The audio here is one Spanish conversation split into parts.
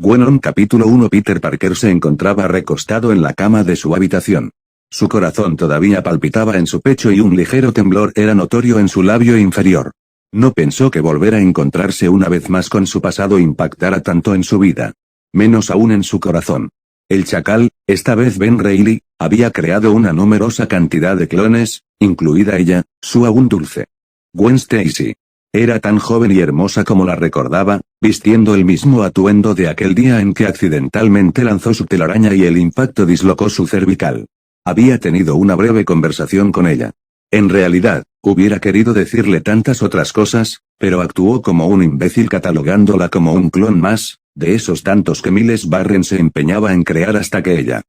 Bueno, capítulo 1. Peter Parker se encontraba recostado en la cama de su habitación. Su corazón todavía palpitaba en su pecho y un ligero temblor era notorio en su labio inferior. No pensó que volver a encontrarse una vez más con su pasado impactara tanto en su vida. Menos aún en su corazón. El chacal, esta vez Ben Reilly, había creado una numerosa cantidad de clones, incluida ella, su aún dulce Gwen Stacy. Era tan joven y hermosa como la recordaba, vistiendo el mismo atuendo de aquel día en que accidentalmente lanzó su telaraña y el impacto dislocó su cervical. Había tenido una breve conversación con ella. En realidad, hubiera querido decirle tantas otras cosas, pero actuó como un imbécil catalogándola como un clon más, de esos tantos que Miles Barren se empeñaba en crear hasta que ella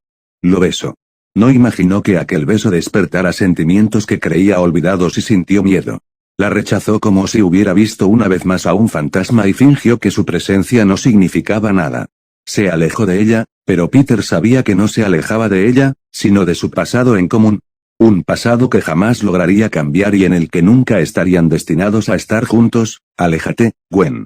lo besó. No imaginó que aquel beso despertara sentimientos que creía olvidados y sintió miedo. La rechazó como si hubiera visto una vez más a un fantasma y fingió que su presencia no significaba nada. Se alejó de ella, pero Peter sabía que no se alejaba de ella, sino de su pasado en común. Un pasado que jamás lograría cambiar y en el que nunca estarían destinados a estar juntos. Aléjate, Gwen.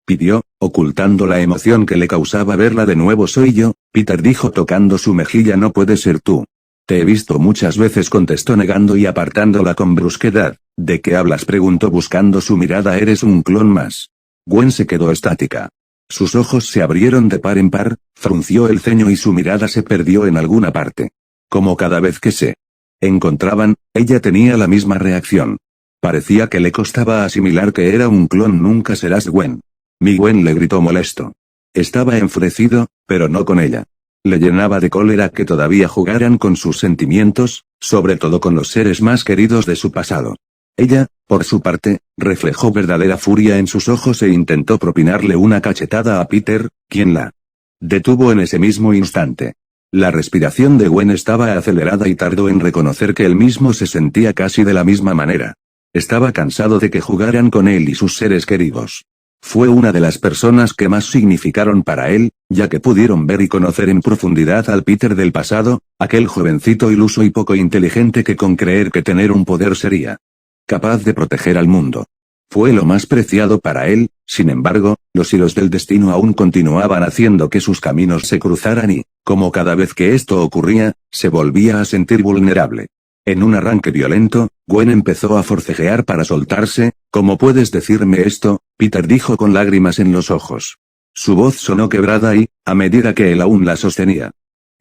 Pidió, ocultando la emoción que le causaba verla de nuevo. Soy yo, Peter dijo tocando su mejilla. No puede ser tú. Te he visto muchas veces, contestó negando y apartándola con brusquedad. ¿De qué hablas?, preguntó buscando su mirada. Eres un clon más. Gwen se quedó estática. Sus ojos se abrieron de par en par, frunció el ceño y su mirada se perdió en alguna parte. Como cada vez que se encontraban, ella tenía la misma reacción. Parecía que le costaba asimilar que era un clon. Nunca serás Gwen. Mi Gwen, le gritó molesto. Estaba enfurecido, pero no con ella. Le llenaba de cólera que todavía jugaran con sus sentimientos, sobre todo con los seres más queridos de su pasado. Ella, por su parte, reflejó verdadera furia en sus ojos e intentó propinarle una cachetada a Peter, quien la detuvo en ese mismo instante. La respiración de Gwen estaba acelerada y tardó en reconocer que él mismo se sentía casi de la misma manera. Estaba cansado de que jugaran con él y sus seres queridos. Fue una de las personas que más significaron para él, ya que pudieron ver y conocer en profundidad al Peter del pasado, aquel jovencito iluso y poco inteligente que con creer que tener un poder sería capaz de proteger al mundo. Fue lo más preciado para él. Sin embargo, los hilos del destino aún continuaban haciendo que sus caminos se cruzaran y, como cada vez que esto ocurría, se volvía a sentir vulnerable. En un arranque violento, Gwen empezó a forcejear para soltarse. ¿Cómo puedes decirme esto?, Peter dijo con lágrimas en los ojos. Su voz sonó quebrada y, a medida que él aún la sostenía,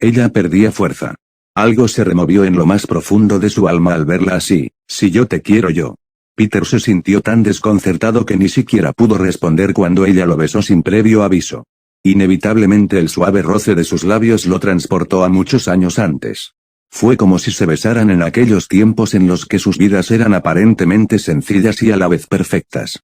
ella perdía fuerza. Algo se removió en lo más profundo de su alma al verla así. Si yo te quiero yo. Peter se sintió tan desconcertado que ni siquiera pudo responder cuando ella lo besó sin previo aviso. Inevitablemente el suave roce de sus labios lo transportó a muchos años antes. Fue como si se besaran en aquellos tiempos en los que sus vidas eran aparentemente sencillas y a la vez perfectas.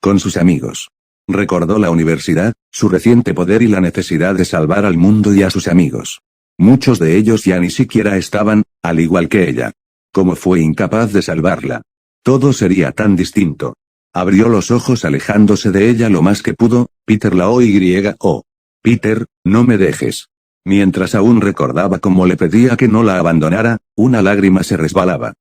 Con sus amigos. Recordó la universidad, su reciente poder y la necesidad de salvar al mundo y a sus amigos. Muchos de ellos ya ni siquiera estaban, al igual que ella. ¿Cómo fue incapaz de salvarla? Todo sería tan distinto. Abrió los ojos alejándose de ella lo más que pudo. Peter la oyó. Peter, no me dejes. Mientras aún recordaba cómo le pedía que no la abandonara, una lágrima se resbalaba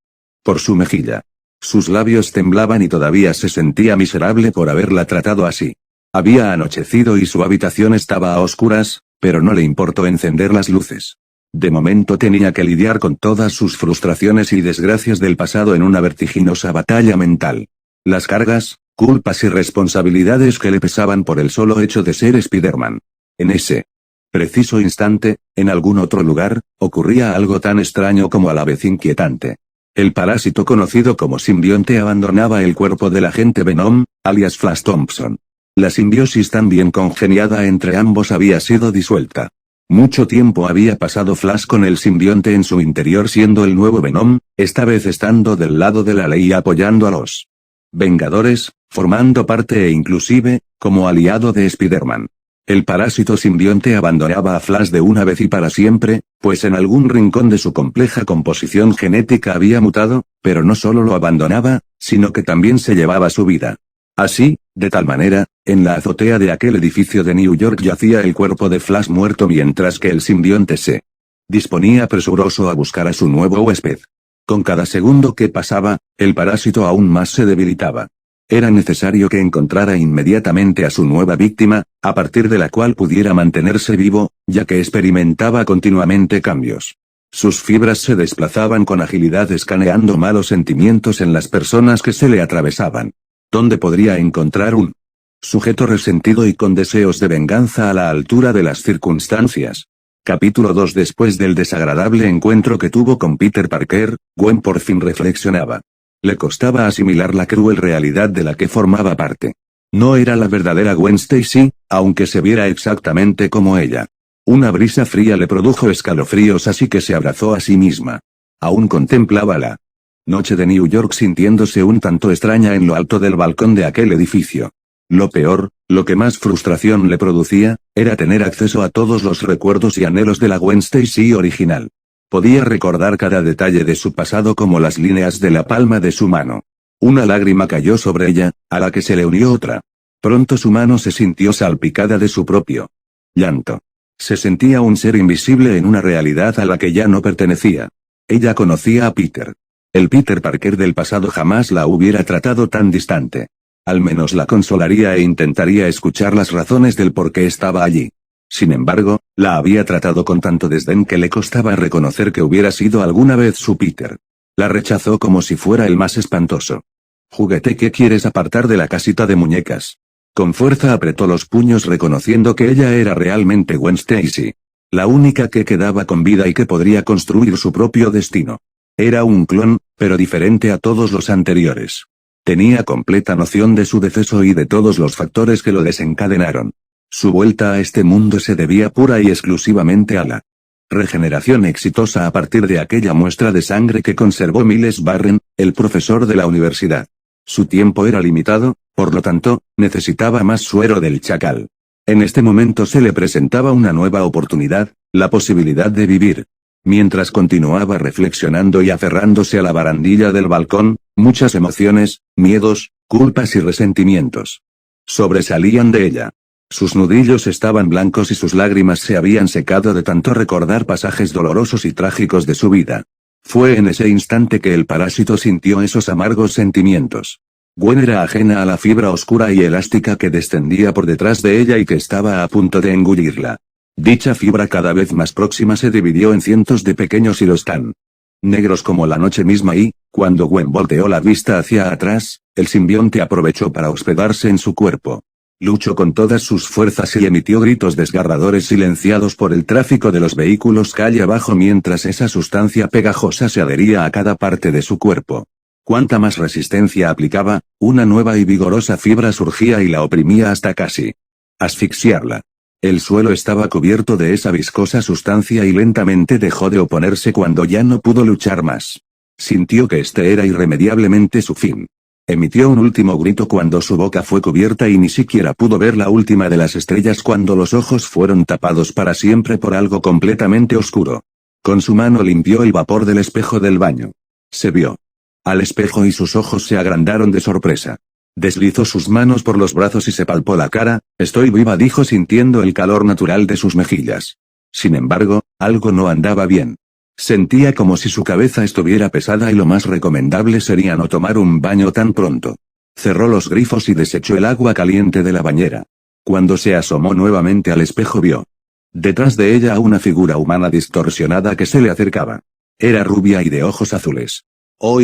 por su mejilla. Sus labios temblaban y todavía se sentía miserable por haberla tratado así. Había anochecido y su habitación estaba a oscuras, pero no le importó encender las luces. De momento tenía que lidiar con todas sus frustraciones y desgracias del pasado en una vertiginosa batalla mental. Las cargas, culpas y responsabilidades que le pesaban por el solo hecho de ser Spider-Man. En ese preciso instante, en algún otro lugar, ocurría algo tan extraño como a la vez inquietante. El parásito conocido como simbionte abandonaba el cuerpo del agente Venom, alias Flash Thompson. La simbiosis tan bien congeniada entre ambos había sido disuelta. Mucho tiempo había pasado Flash con el simbionte en su interior siendo el nuevo Venom, esta vez estando del lado de la ley y apoyando a los Vengadores, formando parte e inclusive, como aliado de Spider-Man. El parásito simbionte abandonaba a Flash de una vez y para siempre, pues en algún rincón de su compleja composición genética había mutado, pero no solo lo abandonaba, sino que también se llevaba su vida. Así, de tal manera, en la azotea de aquel edificio de New York yacía el cuerpo de Flash muerto mientras que el simbionte se disponía presuroso a buscar a su nuevo huésped. Con cada segundo que pasaba, el parásito aún más se debilitaba. Era necesario que encontrara inmediatamente a su nueva víctima, a partir de la cual pudiera mantenerse vivo, ya que experimentaba continuamente cambios. Sus fibras se desplazaban con agilidad escaneando malos sentimientos en las personas que se le atravesaban. ¿Dónde podría encontrar un sujeto resentido y con deseos de venganza a la altura de las circunstancias? Capítulo 2. Después del desagradable encuentro que tuvo con Peter Parker, Gwen por fin reflexionaba. Le costaba asimilar la cruel realidad de la que formaba parte. No era la verdadera Gwen Stacy, aunque se viera exactamente como ella. Una brisa fría le produjo escalofríos, así que se abrazó a sí misma. Aún contemplaba la noche de New York sintiéndose un tanto extraña en lo alto del balcón de aquel edificio. Lo peor, lo que más frustración le producía, era tener acceso a todos los recuerdos y anhelos de la Gwen Stacy original. Podía recordar cada detalle de su pasado como las líneas de la palma de su mano. Una lágrima cayó sobre ella, a la que se le unió otra. Pronto su mano se sintió salpicada de su propio llanto. Se sentía un ser invisible en una realidad a la que ya no pertenecía. Ella conocía a Peter. El Peter Parker del pasado jamás la hubiera tratado tan distante. Al menos la consolaría e intentaría escuchar las razones del por qué estaba allí. Sin embargo, la había tratado con tanto desdén que le costaba reconocer que hubiera sido alguna vez su Peter. La rechazó como si fuera el más espantoso. Juguete que quieres apartar de la casita de muñecas. Con fuerza apretó los puños reconociendo que ella era realmente Gwen Stacy. La única que quedaba con vida y que podría construir su propio destino. Era un clon, pero diferente a todos los anteriores. Tenía completa noción de su deceso y de todos los factores que lo desencadenaron. Su vuelta a este mundo se debía pura y exclusivamente a la regeneración exitosa a partir de aquella muestra de sangre que conservó Miles Barren, el profesor de la universidad. Su tiempo era limitado, por lo tanto, necesitaba más suero del chacal. En este momento se le presentaba una nueva oportunidad, la posibilidad de vivir. Mientras continuaba reflexionando y aferrándose a la barandilla del balcón, muchas emociones, miedos, culpas y resentimientos sobresalían de ella. Sus nudillos estaban blancos y sus lágrimas se habían secado de tanto recordar pasajes dolorosos y trágicos de su vida. Fue en ese instante que el parásito sintió esos amargos sentimientos. Gwen era ajena a la fibra oscura y elástica que descendía por detrás de ella y que estaba a punto de engullirla. Dicha fibra cada vez más próxima se dividió en cientos de pequeños hilos tan negros como la noche misma y, cuando Gwen volteó la vista hacia atrás, el simbionte aprovechó para hospedarse en su cuerpo. Luchó con todas sus fuerzas y emitió gritos desgarradores silenciados por el tráfico de los vehículos calle abajo mientras esa sustancia pegajosa se adhería a cada parte de su cuerpo. Cuanta más resistencia aplicaba, una nueva y vigorosa fibra surgía y la oprimía hasta casi asfixiarla. El suelo estaba cubierto de esa viscosa sustancia y lentamente dejó de oponerse cuando ya no pudo luchar más. Sintió que este era irremediablemente su fin. Emitió un último grito cuando su boca fue cubierta y ni siquiera pudo ver la última de las estrellas cuando los ojos fueron tapados para siempre por algo completamente oscuro. Con su mano limpió el vapor del espejo del baño. Se vio al espejo y sus ojos se agrandaron de sorpresa. Deslizó sus manos por los brazos y se palpó la cara. «Estoy viva», dijo sintiendo el calor natural de sus mejillas. Sin embargo, algo no andaba bien. Sentía como si su cabeza estuviera pesada y lo más recomendable sería no tomar un baño tan pronto. Cerró los grifos y desechó el agua caliente de la bañera. Cuando se asomó nuevamente al espejo vio detrás de ella a una figura humana distorsionada que se le acercaba. Era rubia y de ojos azules. O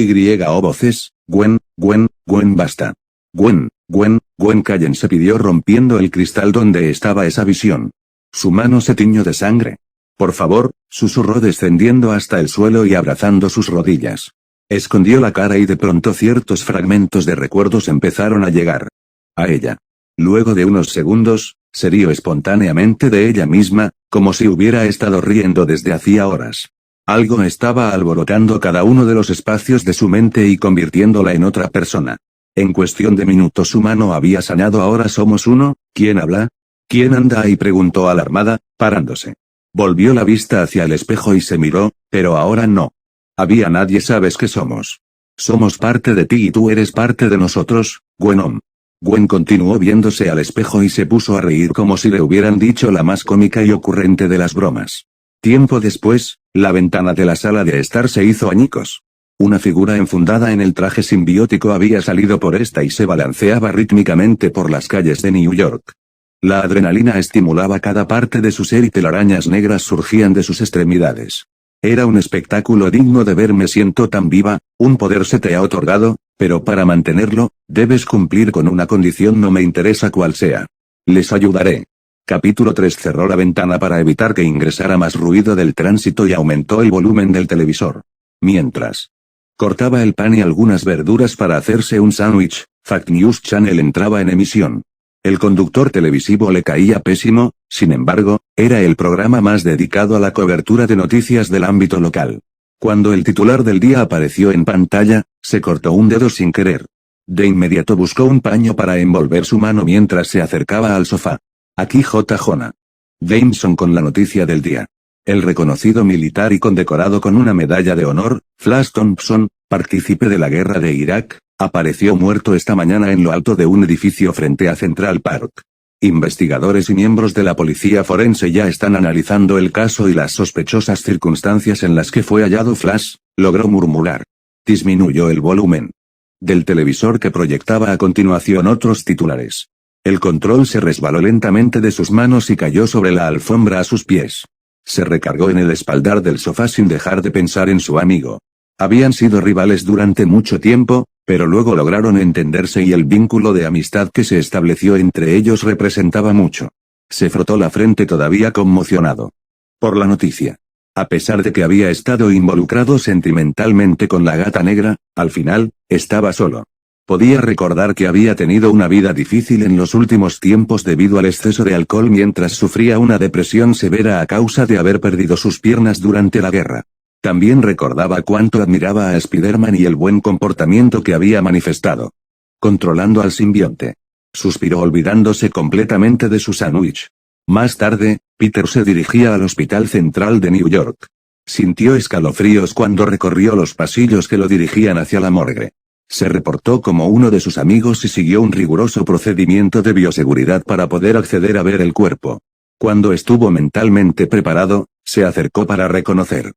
voces, Gwen, Gwen, Gwen, basta. Gwen, Gwen, Gwen, cállense, pidió rompiendo el cristal donde estaba esa visión. Su mano se tiñó de sangre. Por favor, susurró descendiendo hasta el suelo y abrazando sus rodillas. Escondió la cara y de pronto ciertos fragmentos de recuerdos empezaron a llegar a ella. Luego de unos segundos, se rió espontáneamente de ella misma, como si hubiera estado riendo desde hacía horas. Algo estaba alborotando cada uno de los espacios de su mente y convirtiéndola en otra persona. En cuestión de minutos su mano había sanado. Ahora somos uno. ¿Quién habla? ¿Quién anda ahí?, preguntó alarmada, parándose. Volvió la vista hacia el espejo y se miró, pero ahora no había nadie. ¿Sabes qué somos? Somos parte de ti y tú eres parte de nosotros, Gwen. Gwen continuó viéndose al espejo y se puso a reír como si le hubieran dicho la más cómica y ocurrente de las bromas. Tiempo después, la ventana de la sala de estar se hizo añicos. Una figura enfundada en el traje simbiótico había salido por esta y se balanceaba rítmicamente por las calles de New York. La adrenalina estimulaba cada parte de su ser y telarañas negras surgían de sus extremidades. Era un espectáculo digno de ver. Me siento tan viva, un poder se te ha otorgado, pero para mantenerlo, debes cumplir con una condición, no me interesa cuál sea. Les ayudaré. Capítulo 3. Cerró la ventana para evitar que ingresara más ruido del tránsito y aumentó el volumen del televisor. Mientras cortaba el pan y algunas verduras para hacerse un sándwich, Fact News Channel entraba en emisión. El conductor televisivo le caía pésimo, sin embargo, era el programa más dedicado a la cobertura de noticias del ámbito local. Cuando el titular del día apareció en pantalla, se cortó un dedo sin querer. De inmediato buscó un paño para envolver su mano mientras se acercaba al sofá. Aquí J. Jonah Jameson con la noticia del día. El reconocido militar y condecorado con una medalla de honor, Flash Thompson, partícipe de la guerra de Irak, apareció muerto esta mañana en lo alto de un edificio frente a Central Park. Investigadores y miembros de la policía forense ya están analizando el caso y las sospechosas circunstancias en las que fue hallado Flash, logró murmurar. Disminuyó el volumen del televisor que proyectaba a continuación otros titulares. El control se resbaló lentamente de sus manos y cayó sobre la alfombra a sus pies. Se recargó en el espaldar del sofá sin dejar de pensar en su amigo. Habían sido rivales durante mucho tiempo, pero luego lograron entenderse y el vínculo de amistad que se estableció entre ellos representaba mucho. Se frotó la frente todavía conmocionado por la noticia. A pesar de que había estado involucrado sentimentalmente con la gata negra, al final, estaba solo. Podía recordar que había tenido una vida difícil en los últimos tiempos debido al exceso de alcohol mientras sufría una depresión severa a causa de haber perdido sus piernas durante la guerra. También recordaba cuánto admiraba a Spider-Man y el buen comportamiento que había manifestado. Controlando al simbionte. Suspiró olvidándose completamente de su sándwich. Más tarde, Peter se dirigía al Hospital Central de New York. Sintió escalofríos cuando recorrió los pasillos que lo dirigían hacia la morgue. Se reportó como uno de sus amigos y siguió un riguroso procedimiento de bioseguridad para poder acceder a ver el cuerpo. Cuando estuvo mentalmente preparado, se acercó para reconocer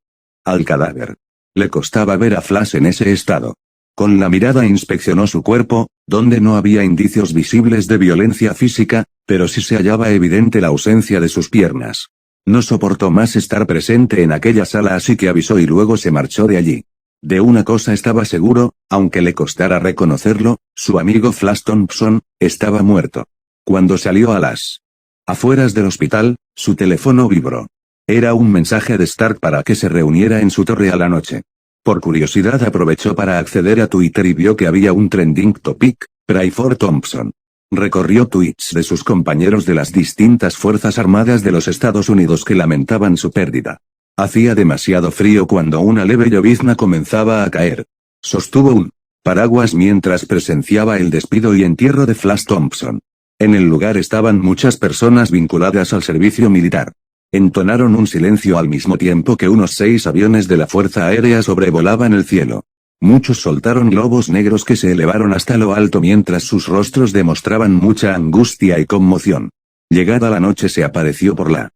al cadáver. Le costaba ver a Flash en ese estado. Con la mirada inspeccionó su cuerpo, donde no había indicios visibles de violencia física, pero sí se hallaba evidente la ausencia de sus piernas. No soportó más estar presente en aquella sala, así que avisó y luego se marchó de allí. De una cosa estaba seguro, aunque le costara reconocerlo, su amigo Flash Thompson estaba muerto. Cuando salió a las afueras del hospital, su teléfono vibró. Era un mensaje de Stark para que se reuniera en su torre a la noche. Por curiosidad aprovechó para acceder a Twitter y vio que había un trending topic, Pray for Thompson. Recorrió tweets de sus compañeros de las distintas fuerzas armadas de los Estados Unidos que lamentaban su pérdida. Hacía demasiado frío cuando una leve llovizna comenzaba a caer. Sostuvo un paraguas mientras presenciaba el despido y entierro de Flash Thompson. En el lugar estaban muchas personas vinculadas al servicio militar. Entonaron un silencio al mismo tiempo que unos 6 aviones de la Fuerza Aérea sobrevolaban el cielo. Muchos soltaron globos negros que se elevaron hasta lo alto mientras sus rostros demostraban mucha angustia y conmoción. Llegada la noche se apareció por la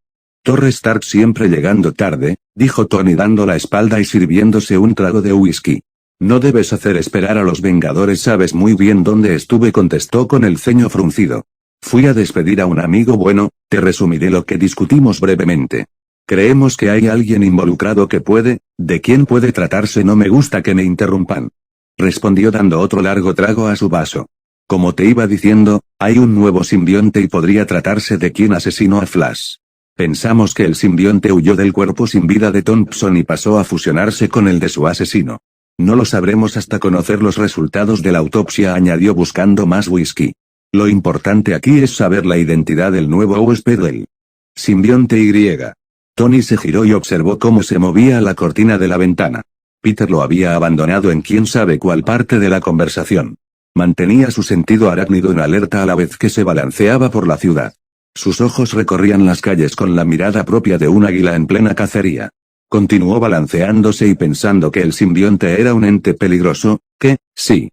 Torre Stark, siempre llegando tarde, dijo Tony dando la espalda y sirviéndose un trago de whisky. No debes hacer esperar a los Vengadores, sabes muy bien dónde estuve, contestó con el ceño fruncido. Fui a despedir a un amigo. Bueno, te resumiré lo que discutimos brevemente. Creemos que hay alguien involucrado que puede, ¿de quién puede tratarse? No me gusta que me interrumpan. Respondió dando otro largo trago a su vaso. Como te iba diciendo, hay un nuevo simbionte y podría tratarse de quien asesinó a Flash. Pensamos que el simbionte huyó del cuerpo sin vida de Thompson y pasó a fusionarse con el de su asesino. No lo sabremos hasta conocer los resultados de la autopsia, añadió buscando más whisky. Lo importante aquí es saber la identidad del nuevo huésped del simbionte Y. Tony se giró y observó cómo se movía la cortina de la ventana. Peter lo había abandonado en quién sabe cuál parte de la conversación. Mantenía su sentido arácnido en alerta a la vez que se balanceaba por la ciudad. Sus ojos recorrían las calles con la mirada propia de un águila en plena cacería. Continuó balanceándose y pensando que el simbionte era un ente peligroso, que, sí,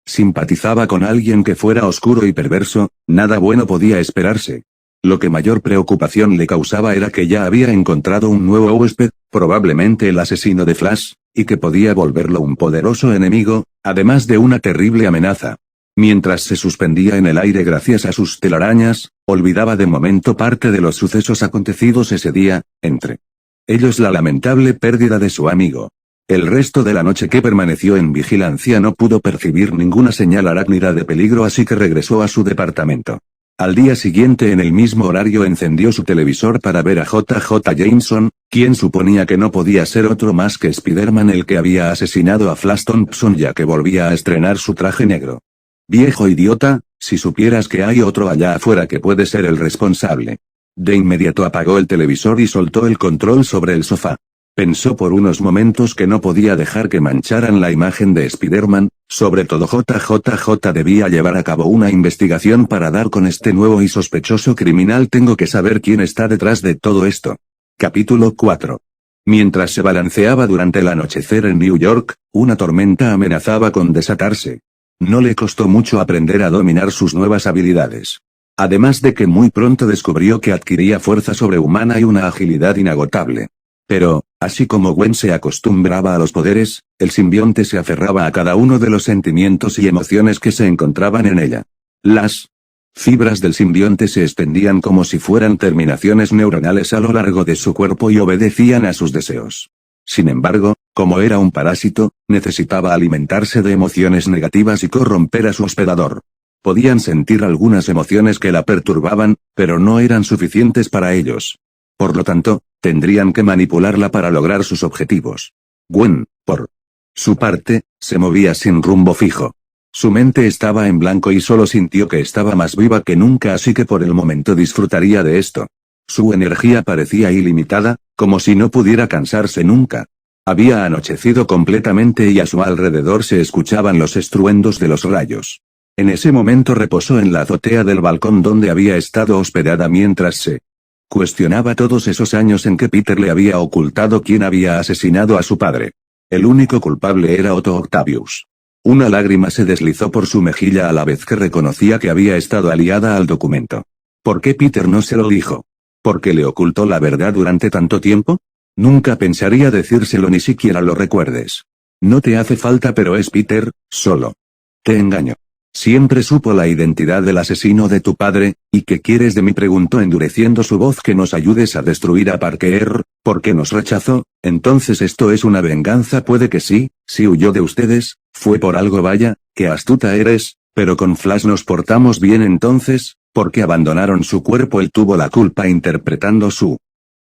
simpatizaba con alguien que fuera oscuro y perverso, nada bueno podía esperarse. Lo que mayor preocupación le causaba era que ya había encontrado un nuevo huésped, probablemente el asesino de Flash, y que podía volverlo un poderoso enemigo, además de una terrible amenaza. Mientras se suspendía en el aire gracias a sus telarañas, olvidaba de momento parte de los sucesos acontecidos ese día, entre ellos la lamentable pérdida de su amigo. El resto de la noche que permaneció en vigilancia no pudo percibir ninguna señal arácnida de peligro, así que regresó a su departamento. Al día siguiente en el mismo horario encendió su televisor para ver a JJ Jameson, quien suponía que no podía ser otro más que Spider-Man el que había asesinado a Flash Thompson, ya que volvía a estrenar su traje negro. Viejo idiota, si supieras que hay otro allá afuera que puede ser el responsable. De inmediato apagó el televisor y soltó el control sobre el sofá. Pensó por unos momentos que no podía dejar que mancharan la imagen de Spider-Man, sobre todo JJJ debía llevar a cabo una investigación para dar con este nuevo y sospechoso criminal. Tengo que saber quién está detrás de todo esto. Capítulo 4. Mientras se balanceaba durante el anochecer en New York, una tormenta amenazaba con desatarse. No le costó mucho aprender a dominar sus nuevas habilidades. Además de que muy pronto descubrió que adquiría fuerza sobrehumana y una agilidad inagotable. Pero, así como Gwen se acostumbraba a los poderes, el simbionte se aferraba a cada uno de los sentimientos y emociones que se encontraban en ella. Las fibras del simbionte se extendían como si fueran terminaciones neuronales a lo largo de su cuerpo y obedecían a sus deseos. Sin embargo, como era un parásito, necesitaba alimentarse de emociones negativas y corromper a su hospedador. Podían sentir algunas emociones que la perturbaban, pero no eran suficientes para ellos. Por lo tanto, tendrían que manipularla para lograr sus objetivos. Gwen, por su parte, se movía sin rumbo fijo. Su mente estaba en blanco y solo sintió que estaba más viva que nunca, así que por el momento disfrutaría de esto. Su energía parecía ilimitada, como si no pudiera cansarse nunca. Había anochecido completamente y a su alrededor se escuchaban los estruendos de los rayos. En ese momento reposó en la azotea del balcón donde había estado hospedada mientras se cuestionaba todos esos años en que Peter le había ocultado quién había asesinado a su padre. El único culpable era Otto Octavius. Una lágrima se deslizó por su mejilla a la vez que reconocía que había estado aliada al documento. ¿Por qué Peter no se lo dijo? ¿Por qué le ocultó la verdad durante tanto tiempo? Nunca pensaría decírselo, ni siquiera lo recuerdes. No te hace falta, pero es Peter, solo. Te engaño. Siempre supo la identidad del asesino de tu padre, ¿y qué quieres de mí?, preguntó endureciendo su voz. Que nos ayudes a destruir a Parker, ¿por qué nos rechazó? Entonces esto es una venganza. Puede que sí, si huyó de ustedes, fue por algo. Vaya, qué astuta eres, pero con Flash nos portamos bien. Entonces, ¿por qué abandonaron su cuerpo? Él tuvo la culpa interpretando su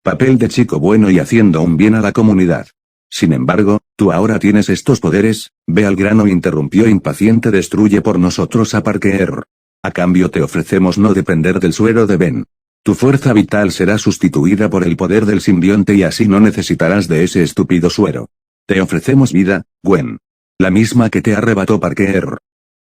papel de chico bueno y haciendo un bien a la comunidad. Sin embargo, tú ahora tienes estos poderes, ve al grano, interrumpió impaciente. Destruye por nosotros a Parker. A cambio te ofrecemos no depender del suero de Ben. Tu fuerza vital será sustituida por el poder del simbionte y así no necesitarás de ese estúpido suero. Te ofrecemos vida, Gwen. La misma que te arrebató Parker.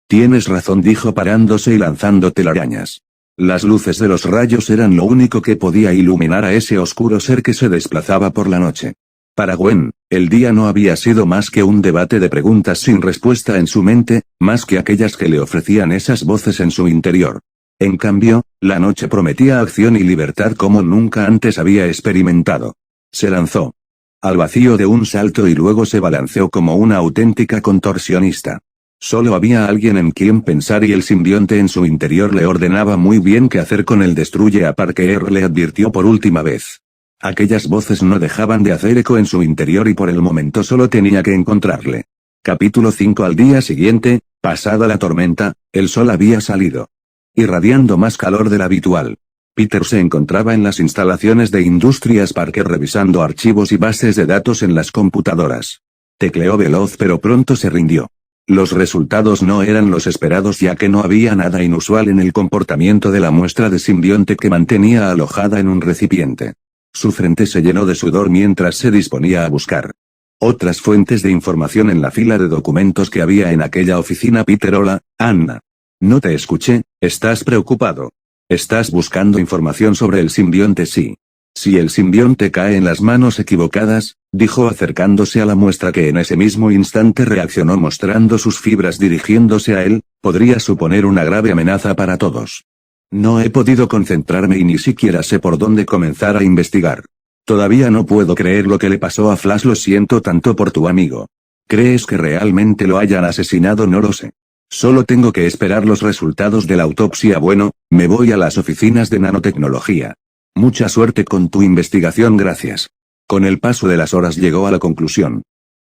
Tienes razón, dijo parándose y lanzando telarañas. Las luces de los rayos eran lo único que podía iluminar a ese oscuro ser que se desplazaba por la noche. Para Gwen, el día no había sido más que un debate de preguntas sin respuesta en su mente, más que aquellas que le ofrecían esas voces en su interior. En cambio, la noche prometía acción y libertad como nunca antes había experimentado. Se lanzó al vacío de un salto y luego se balanceó como una auténtica contorsionista. Solo había alguien en quien pensar y el simbionte en su interior le ordenaba muy bien qué hacer con él. Destruye a Parker, le advirtió por última vez. Aquellas voces no dejaban de hacer eco en su interior y por el momento solo tenía que encontrarle. Capítulo 5. Al día siguiente, pasada la tormenta, el sol había salido, irradiando más calor del habitual. Peter se encontraba en las instalaciones de Industrias Parker revisando archivos y bases de datos en las computadoras. Tecleó veloz pero pronto se rindió. Los resultados no eran los esperados, ya que no había nada inusual en el comportamiento de la muestra de simbionte que mantenía alojada en un recipiente. Su frente se llenó de sudor mientras se disponía a buscar otras fuentes de información en la fila de documentos que había en aquella oficina. Peter, hola, Anna. No te escuché, ¿estás preocupado? ¿Estás buscando información sobre el simbionte? Sí. Si el simbionte cae en las manos equivocadas, dijo acercándose a la muestra que en ese mismo instante reaccionó mostrando sus fibras dirigiéndose a él, podría suponer una grave amenaza para todos. No he podido concentrarme y ni siquiera sé por dónde comenzar a investigar. Todavía no puedo creer lo que le pasó a Flash, lo siento tanto por tu amigo. ¿Crees que realmente lo hayan asesinado? No lo sé. Solo tengo que esperar los resultados de la autopsia. Bueno, me voy a las oficinas de nanotecnología. Mucha suerte con tu investigación, gracias. Con el paso de las horas llegó a la conclusión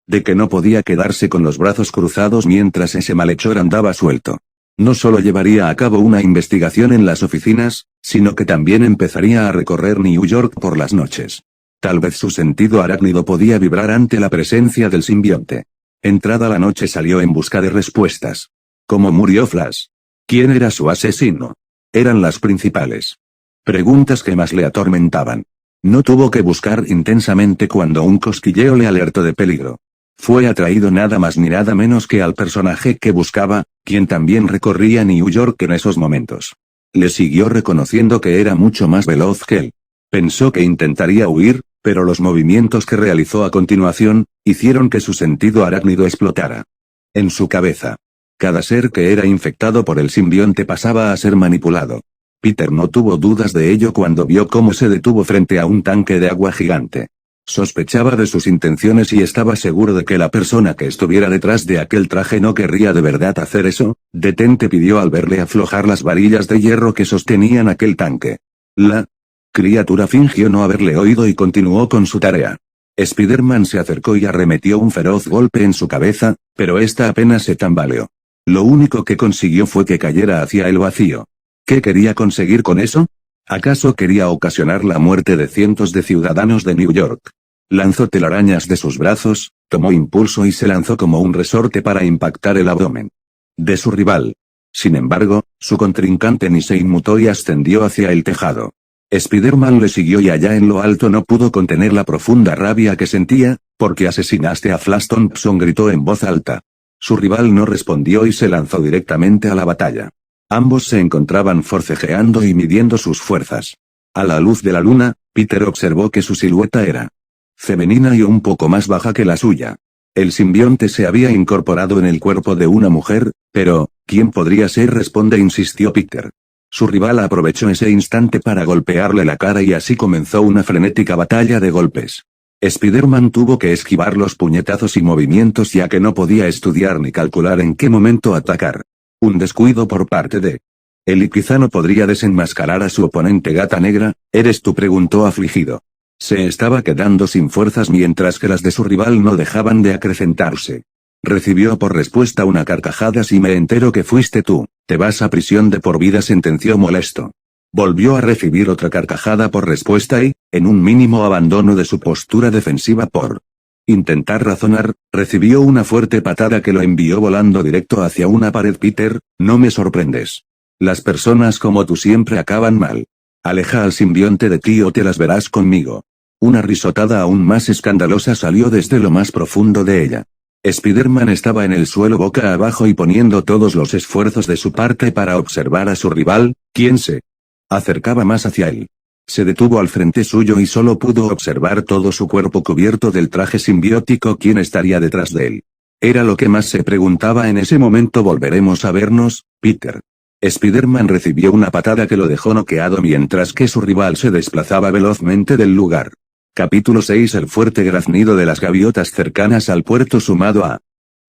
de que no podía quedarse con los brazos cruzados mientras ese malhechor andaba suelto. No solo llevaría a cabo una investigación en las oficinas, sino que también empezaría a recorrer New York por las noches. Tal vez su sentido arácnido podía vibrar ante la presencia del simbionte. Entrada la noche salió en busca de respuestas. ¿Cómo murió Flash? ¿Quién era su asesino? Eran las principales preguntas que más le atormentaban. No tuvo que buscar intensamente cuando un cosquilleo le alertó de peligro. Fue atraído nada más ni nada menos que al personaje que buscaba, quien también recorría New York en esos momentos. Le siguió reconociendo que era mucho más veloz que él. Pensó que intentaría huir, pero los movimientos que realizó a continuación, hicieron que su sentido arácnido explotara. En su cabeza, cada ser que era infectado por el simbionte pasaba a ser manipulado. Peter no tuvo dudas de ello cuando vio cómo se detuvo frente a un tanque de agua gigante. Sospechaba de sus intenciones y estaba seguro de que la persona que estuviera detrás de aquel traje no querría de verdad hacer eso. Detente, pidió al verle aflojar las varillas de hierro que sostenían aquel tanque. La criatura fingió no haberle oído y continuó con su tarea. Spider-Man se acercó y arremetió un feroz golpe en su cabeza, pero esta apenas se tambaleó. Lo único que consiguió fue que cayera hacia el vacío. ¿Qué quería conseguir con eso? ¿Acaso quería ocasionar la muerte de cientos de ciudadanos de New York? Lanzó telarañas de sus brazos, tomó impulso y se lanzó como un resorte para impactar el abdomen de su rival. Sin embargo, su contrincante ni se inmutó y ascendió hacia el tejado. Spider-Man le siguió y allá en lo alto no pudo contener la profunda rabia que sentía, porque asesinaste a Flash Thompson, gritó en voz alta. Su rival no respondió y se lanzó directamente a la batalla. Ambos se encontraban forcejeando y midiendo sus fuerzas. A la luz de la luna, Peter observó que su silueta era femenina y un poco más baja que la suya. El simbionte se había incorporado en el cuerpo de una mujer, pero, ¿quién podría ser? Insistió Peter. Su rival aprovechó ese instante para golpearle la cara y así comenzó una frenética batalla de golpes. Spider-Man tuvo que esquivar los puñetazos y movimientos ya que no podía estudiar ni calcular en qué momento atacar. Un descuido por parte de él y quizá no podría desenmascarar a su oponente. Gata negra, ¿eres tú?, preguntó afligido. Se estaba quedando sin fuerzas mientras que las de su rival no dejaban de acrecentarse. Recibió por respuesta una carcajada. Si me entero que fuiste tú, te vas a prisión de por vida, sentenció molesto. Volvió a recibir otra carcajada por respuesta y, en un mínimo abandono de su postura defensiva por intentar razonar, recibió una fuerte patada que lo envió volando directo hacia una pared. Peter, no me sorprendes. Las personas como tú siempre acaban mal. Aleja al simbionte de ti o te las verás conmigo. Una risotada aún más escandalosa salió desde lo más profundo de ella. Spider-Man estaba en el suelo boca abajo y poniendo todos los esfuerzos de su parte para observar a su rival, quien se acercaba más hacia él. Se detuvo al frente suyo y solo pudo observar todo su cuerpo cubierto del traje simbiótico. ¿Quién estaría detrás de él? Era lo que más se preguntaba en ese momento. ¿Volveremos a vernos, Peter? Spider-Man recibió una patada que lo dejó noqueado mientras que su rival se desplazaba velozmente del lugar. Capítulo 6. El fuerte graznido de las gaviotas cercanas al puerto sumado a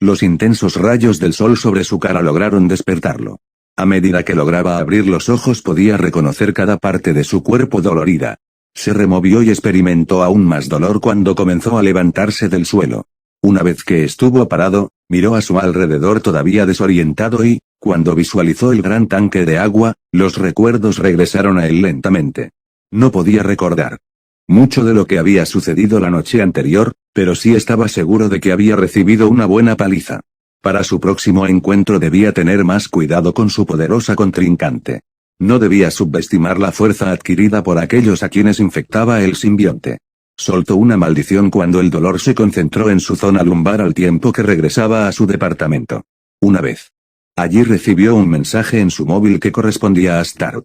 los intensos rayos del sol sobre su cara lograron despertarlo. A medida que lograba abrir los ojos podía reconocer cada parte de su cuerpo dolorida. Se removió y experimentó aún más dolor cuando comenzó a levantarse del suelo. Una vez que estuvo parado, miró a su alrededor todavía desorientado y, cuando visualizó el gran tanque de agua, los recuerdos regresaron a él lentamente. No podía recordar mucho de lo que había sucedido la noche anterior, pero sí estaba seguro de que había recibido una buena paliza. Para su próximo encuentro debía tener más cuidado con su poderosa contrincante. No debía subestimar la fuerza adquirida por aquellos a quienes infectaba el simbionte. Soltó una maldición cuando el dolor se concentró en su zona lumbar al tiempo que regresaba a su departamento. Una vez allí recibió un mensaje en su móvil que correspondía a Stark.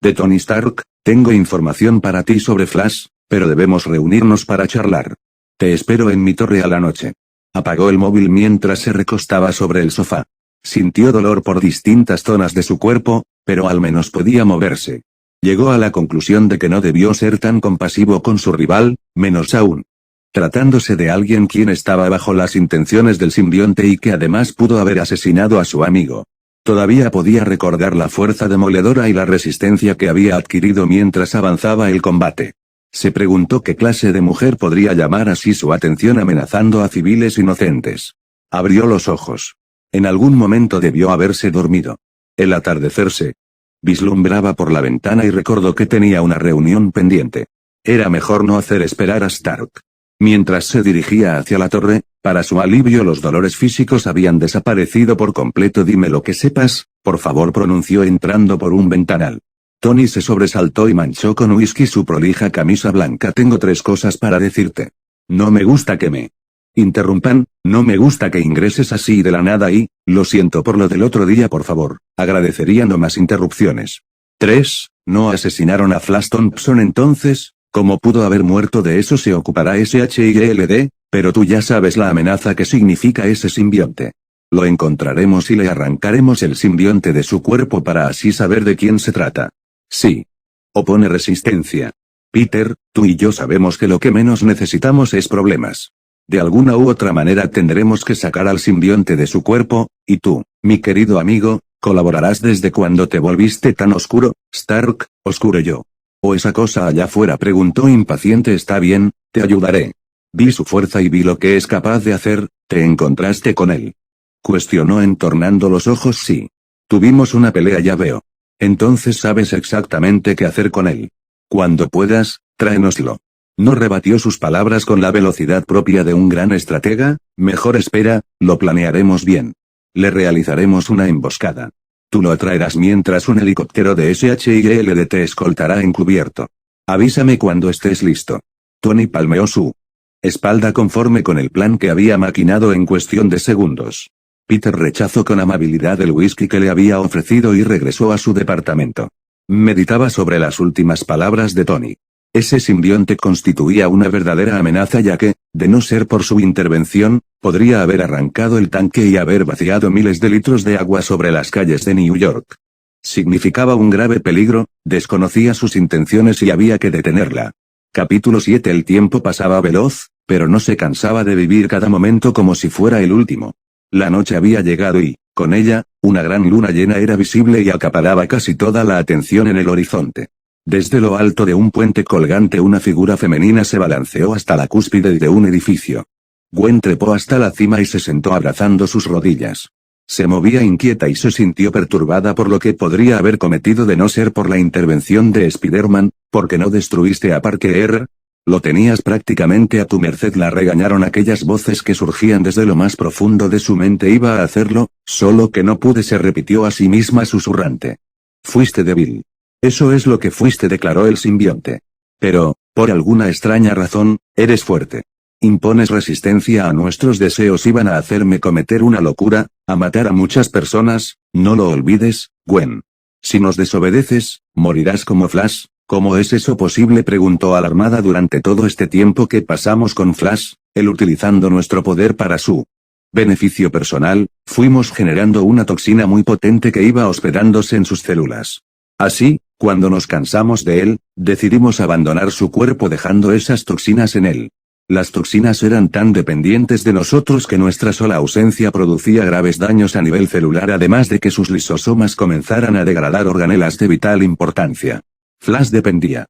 De Tony Stark, tengo información para ti sobre Flash, pero debemos reunirnos para charlar. Te espero en mi torre a la noche. Apagó el móvil mientras se recostaba sobre el sofá. Sintió dolor por distintas zonas de su cuerpo, pero al menos podía moverse. Llegó a la conclusión de que no debió ser tan compasivo con su rival, menos aún tratándose de alguien quien estaba bajo las intenciones del simbionte y que además pudo haber asesinado a su amigo. Todavía podía recordar la fuerza demoledora y la resistencia que había adquirido mientras avanzaba el combate. Se preguntó qué clase de mujer podría llamar así su atención amenazando a civiles inocentes. Abrió los ojos. En algún momento debió haberse dormido. El atardecer se vislumbraba por la ventana y recordó que tenía una reunión pendiente. Era mejor no hacer esperar a Stark. Mientras se dirigía hacia la torre, para su alivio los dolores físicos habían desaparecido por completo. Dime lo que sepas, por favor, pronunció entrando por un ventanal. Tony se sobresaltó y manchó con whisky su prolija camisa blanca. Tengo 3 cosas para decirte. No me gusta que me interrumpan, no me gusta que ingreses así de la nada y, lo siento por lo del otro día, por favor, agradecería no más interrupciones. 3. ¿No asesinaron a Flash Thompson entonces? ¿Cómo pudo haber muerto? De eso se ocupará SHIELD, pero tú ya sabes la amenaza que significa ese simbionte. Lo encontraremos y le arrancaremos el simbionte de su cuerpo para así saber de quién se trata. Sí. Opone resistencia. Peter, tú y yo sabemos que lo que menos necesitamos es problemas. De alguna u otra manera tendremos que sacar al simbionte de su cuerpo, y tú, mi querido amigo, colaborarás. ¿Desde cuándo te volviste tan oscuro, Stark? ¿Oscuro yo? ¿O esa cosa allá afuera? Preguntó impaciente. Está bien, te ayudaré. Vi su fuerza y vi lo que es capaz de hacer. ¿Te encontraste con él? Cuestionó entornando los ojos. Sí. Tuvimos una pelea, ya veo. Entonces sabes exactamente qué hacer con él. Cuando puedas, tráenoslo. No rebatió sus palabras con la velocidad propia de un gran estratega. Mejor espera, lo planearemos bien. Le realizaremos una emboscada. Tú lo atraerás mientras un helicóptero de SHIELD te escoltará encubierto. Avísame cuando estés listo. Tony palmeó su espalda conforme con el plan que había maquinado en cuestión de segundos. Peter rechazó con amabilidad el whisky que le había ofrecido y regresó a su departamento. Meditaba sobre las últimas palabras de Tony. Ese simbionte constituía una verdadera amenaza, ya que, de no ser por su intervención, podría haber arrancado el tanque y haber vaciado miles de litros de agua sobre las calles de New York. Significaba un grave peligro, desconocía sus intenciones y había que detenerla. Capítulo 7. El tiempo pasaba veloz, pero no se cansaba de vivir cada momento como si fuera el último. La noche había llegado y, con ella, una gran luna llena era visible y acaparaba casi toda la atención en el horizonte. Desde lo alto de un puente colgante una figura femenina se balanceó hasta la cúspide de un edificio. Gwen trepó hasta la cima y se sentó abrazando sus rodillas. Se movía inquieta y se sintió perturbada por lo que podría haber cometido de no ser por la intervención de Spider-Man. ¿Por qué no destruiste a Parker? Lo tenías prácticamente a tu merced. La regañaron aquellas voces que surgían desde lo más profundo de su mente. Iba a hacerlo, solo que no pude, se repitió a sí misma susurrante. Fuiste débil. Eso es lo que fuiste, declaró el simbionte. Pero, por alguna extraña razón, eres fuerte. Impones resistencia a nuestros deseos. Iban a hacerme cometer una locura, a matar a muchas personas, no lo olvides, Gwen. Si nos desobedeces, morirás como Flash. ¿Cómo es eso posible?, preguntó alarmada. Durante todo este tiempo que pasamos con Flash, él utilizando nuestro poder para su beneficio personal, fuimos generando una toxina muy potente que iba hospedándose en sus células. Así, cuando nos cansamos de él, decidimos abandonar su cuerpo dejando esas toxinas en él. Las toxinas eran tan dependientes de nosotros que nuestra sola ausencia producía graves daños a nivel celular, además de que sus lisosomas comenzaran a degradar organelas de vital importancia. Flash dependía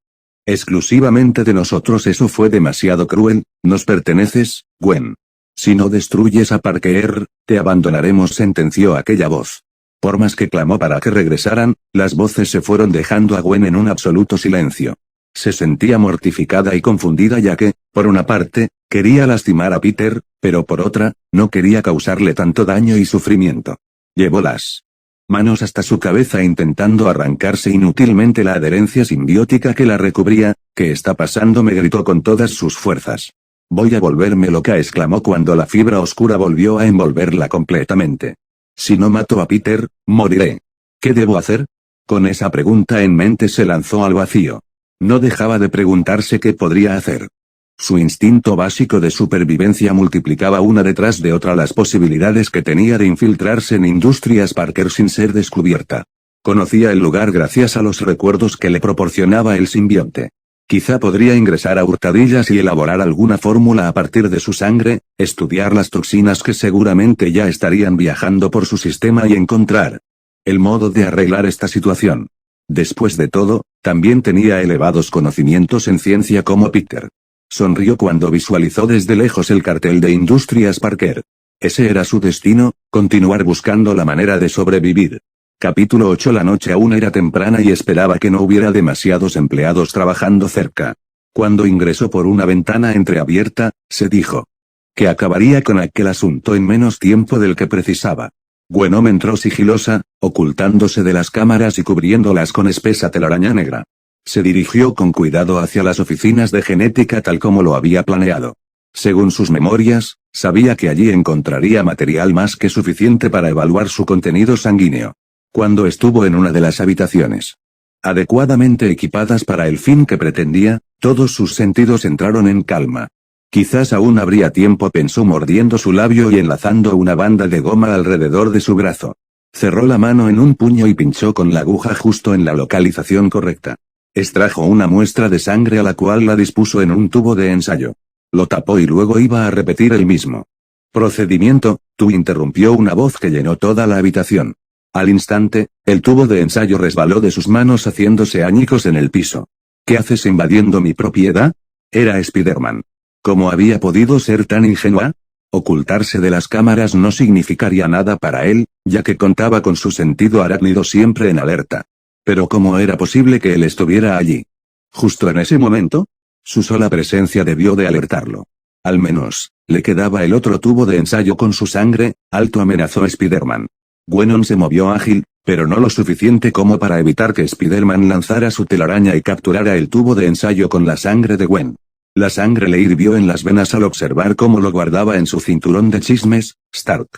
exclusivamente de nosotros. Eso fue demasiado cruel. Nos perteneces, Gwen. Si no destruyes a Parker, te abandonaremos, sentenció aquella voz. Por más que clamó para que regresaran, las voces se fueron dejando a Gwen en un absoluto silencio. Se sentía mortificada y confundida, ya que, por una parte, quería lastimar a Peter, pero por otra, no quería causarle tanto daño y sufrimiento. Llevó las manos hasta su cabeza intentando arrancarse inútilmente la adherencia simbiótica que la recubría. ¿Qué está pasando?, me gritó con todas sus fuerzas. Voy a volverme loca, exclamó cuando la fibra oscura volvió a envolverla completamente. Si no mato a Peter, moriré. ¿Qué debo hacer? Con esa pregunta en mente se lanzó al vacío. No dejaba de preguntarse qué podría hacer. Su instinto básico de supervivencia multiplicaba una detrás de otra las posibilidades que tenía de infiltrarse en Industrias Parker sin ser descubierta. Conocía el lugar gracias a los recuerdos que le proporcionaba el simbionte. Quizá podría ingresar a hurtadillas y elaborar alguna fórmula a partir de su sangre, estudiar las toxinas que seguramente ya estarían viajando por su sistema y encontrar el modo de arreglar esta situación. Después de todo, también tenía elevados conocimientos en ciencia como Peter. Sonrió cuando visualizó desde lejos el cartel de Industrias Parker. Ese era su destino, continuar buscando la manera de sobrevivir. Capítulo 8. La noche aún era temprana y esperaba que no hubiera demasiados empleados trabajando cerca. Cuando ingresó por una ventana entreabierta, se dijo que acabaría con aquel asunto en menos tiempo del que precisaba. Gwenom entró sigilosa, ocultándose de las cámaras y cubriéndolas con espesa telaraña negra. Se dirigió con cuidado hacia las oficinas de genética tal como lo había planeado. Según sus memorias, sabía que allí encontraría material más que suficiente para evaluar su contenido sanguíneo. Cuando estuvo en una de las habitaciones adecuadamente equipadas para el fin que pretendía, todos sus sentidos entraron en calma. Quizás aún habría tiempo, pensó mordiendo su labio y enlazando una banda de goma alrededor de su brazo. Cerró la mano en un puño y pinchó con la aguja justo en la localización correcta. Extrajo una muestra de sangre a la cual la dispuso en un tubo de ensayo. Lo tapó y luego iba a repetir el mismo procedimiento, interrumpió una voz que llenó toda la habitación. Al instante, el tubo de ensayo resbaló de sus manos haciéndose añicos en el piso. ¿Qué haces invadiendo mi propiedad? Era Spider-Man. ¿Cómo había podido ser tan ingenua? Ocultarse de las cámaras no significaría nada para él, ya que contaba con su sentido arácnido siempre en alerta. Pero ¿cómo era posible que él estuviera allí? Justo en ese momento, su sola presencia debió de alertarlo. Al menos, le quedaba el otro tubo de ensayo con su sangre, alto, amenazó Spider-Man. Gwenom se movió ágil, pero no lo suficiente como para evitar que Spider-Man lanzara su telaraña y capturara el tubo de ensayo con la sangre de Gwen. La sangre le hirvió en las venas al observar cómo lo guardaba en su cinturón de chismes. Stark.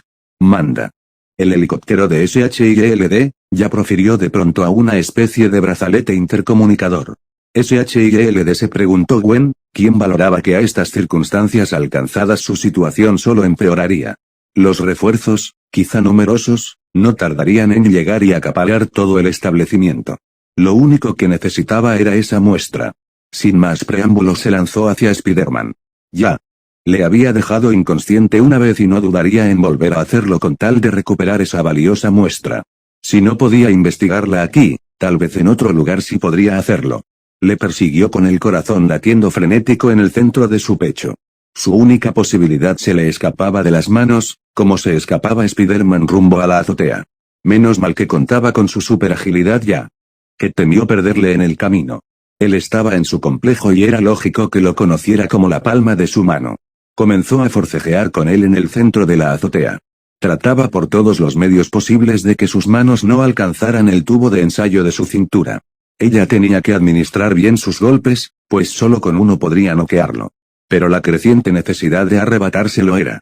Manda. El helicóptero de SHIELD, ya profirió de pronto a una especie de brazalete intercomunicador. SHIELD, se preguntó Gwen, quien valoraba que a estas circunstancias alcanzadas su situación solo empeoraría. Los refuerzos, quizá numerosos, no tardarían en llegar y acaparar todo el establecimiento. Lo único que necesitaba era esa muestra. Sin más preámbulos se lanzó hacia Spider-Man. Ya. Le había dejado inconsciente una vez y no dudaría en volver a hacerlo con tal de recuperar esa valiosa muestra. Si no podía investigarla aquí, tal vez en otro lugar sí podría hacerlo. Le persiguió con el corazón latiendo frenético en el centro de su pecho. Su única posibilidad se le escapaba de las manos, como se escapaba Spider-Man rumbo a la azotea. Menos mal que contaba con su superagilidad ya. Que temió perderle en el camino. Él estaba en su complejo y era lógico que lo conociera como la palma de su mano. Comenzó a forcejear con él en el centro de la azotea. Trataba por todos los medios posibles de que sus manos no alcanzaran el tubo de ensayo de su cintura. Ella tenía que administrar bien sus golpes, pues solo con uno podría noquearlo. Pero la creciente necesidad de arrebatárselo era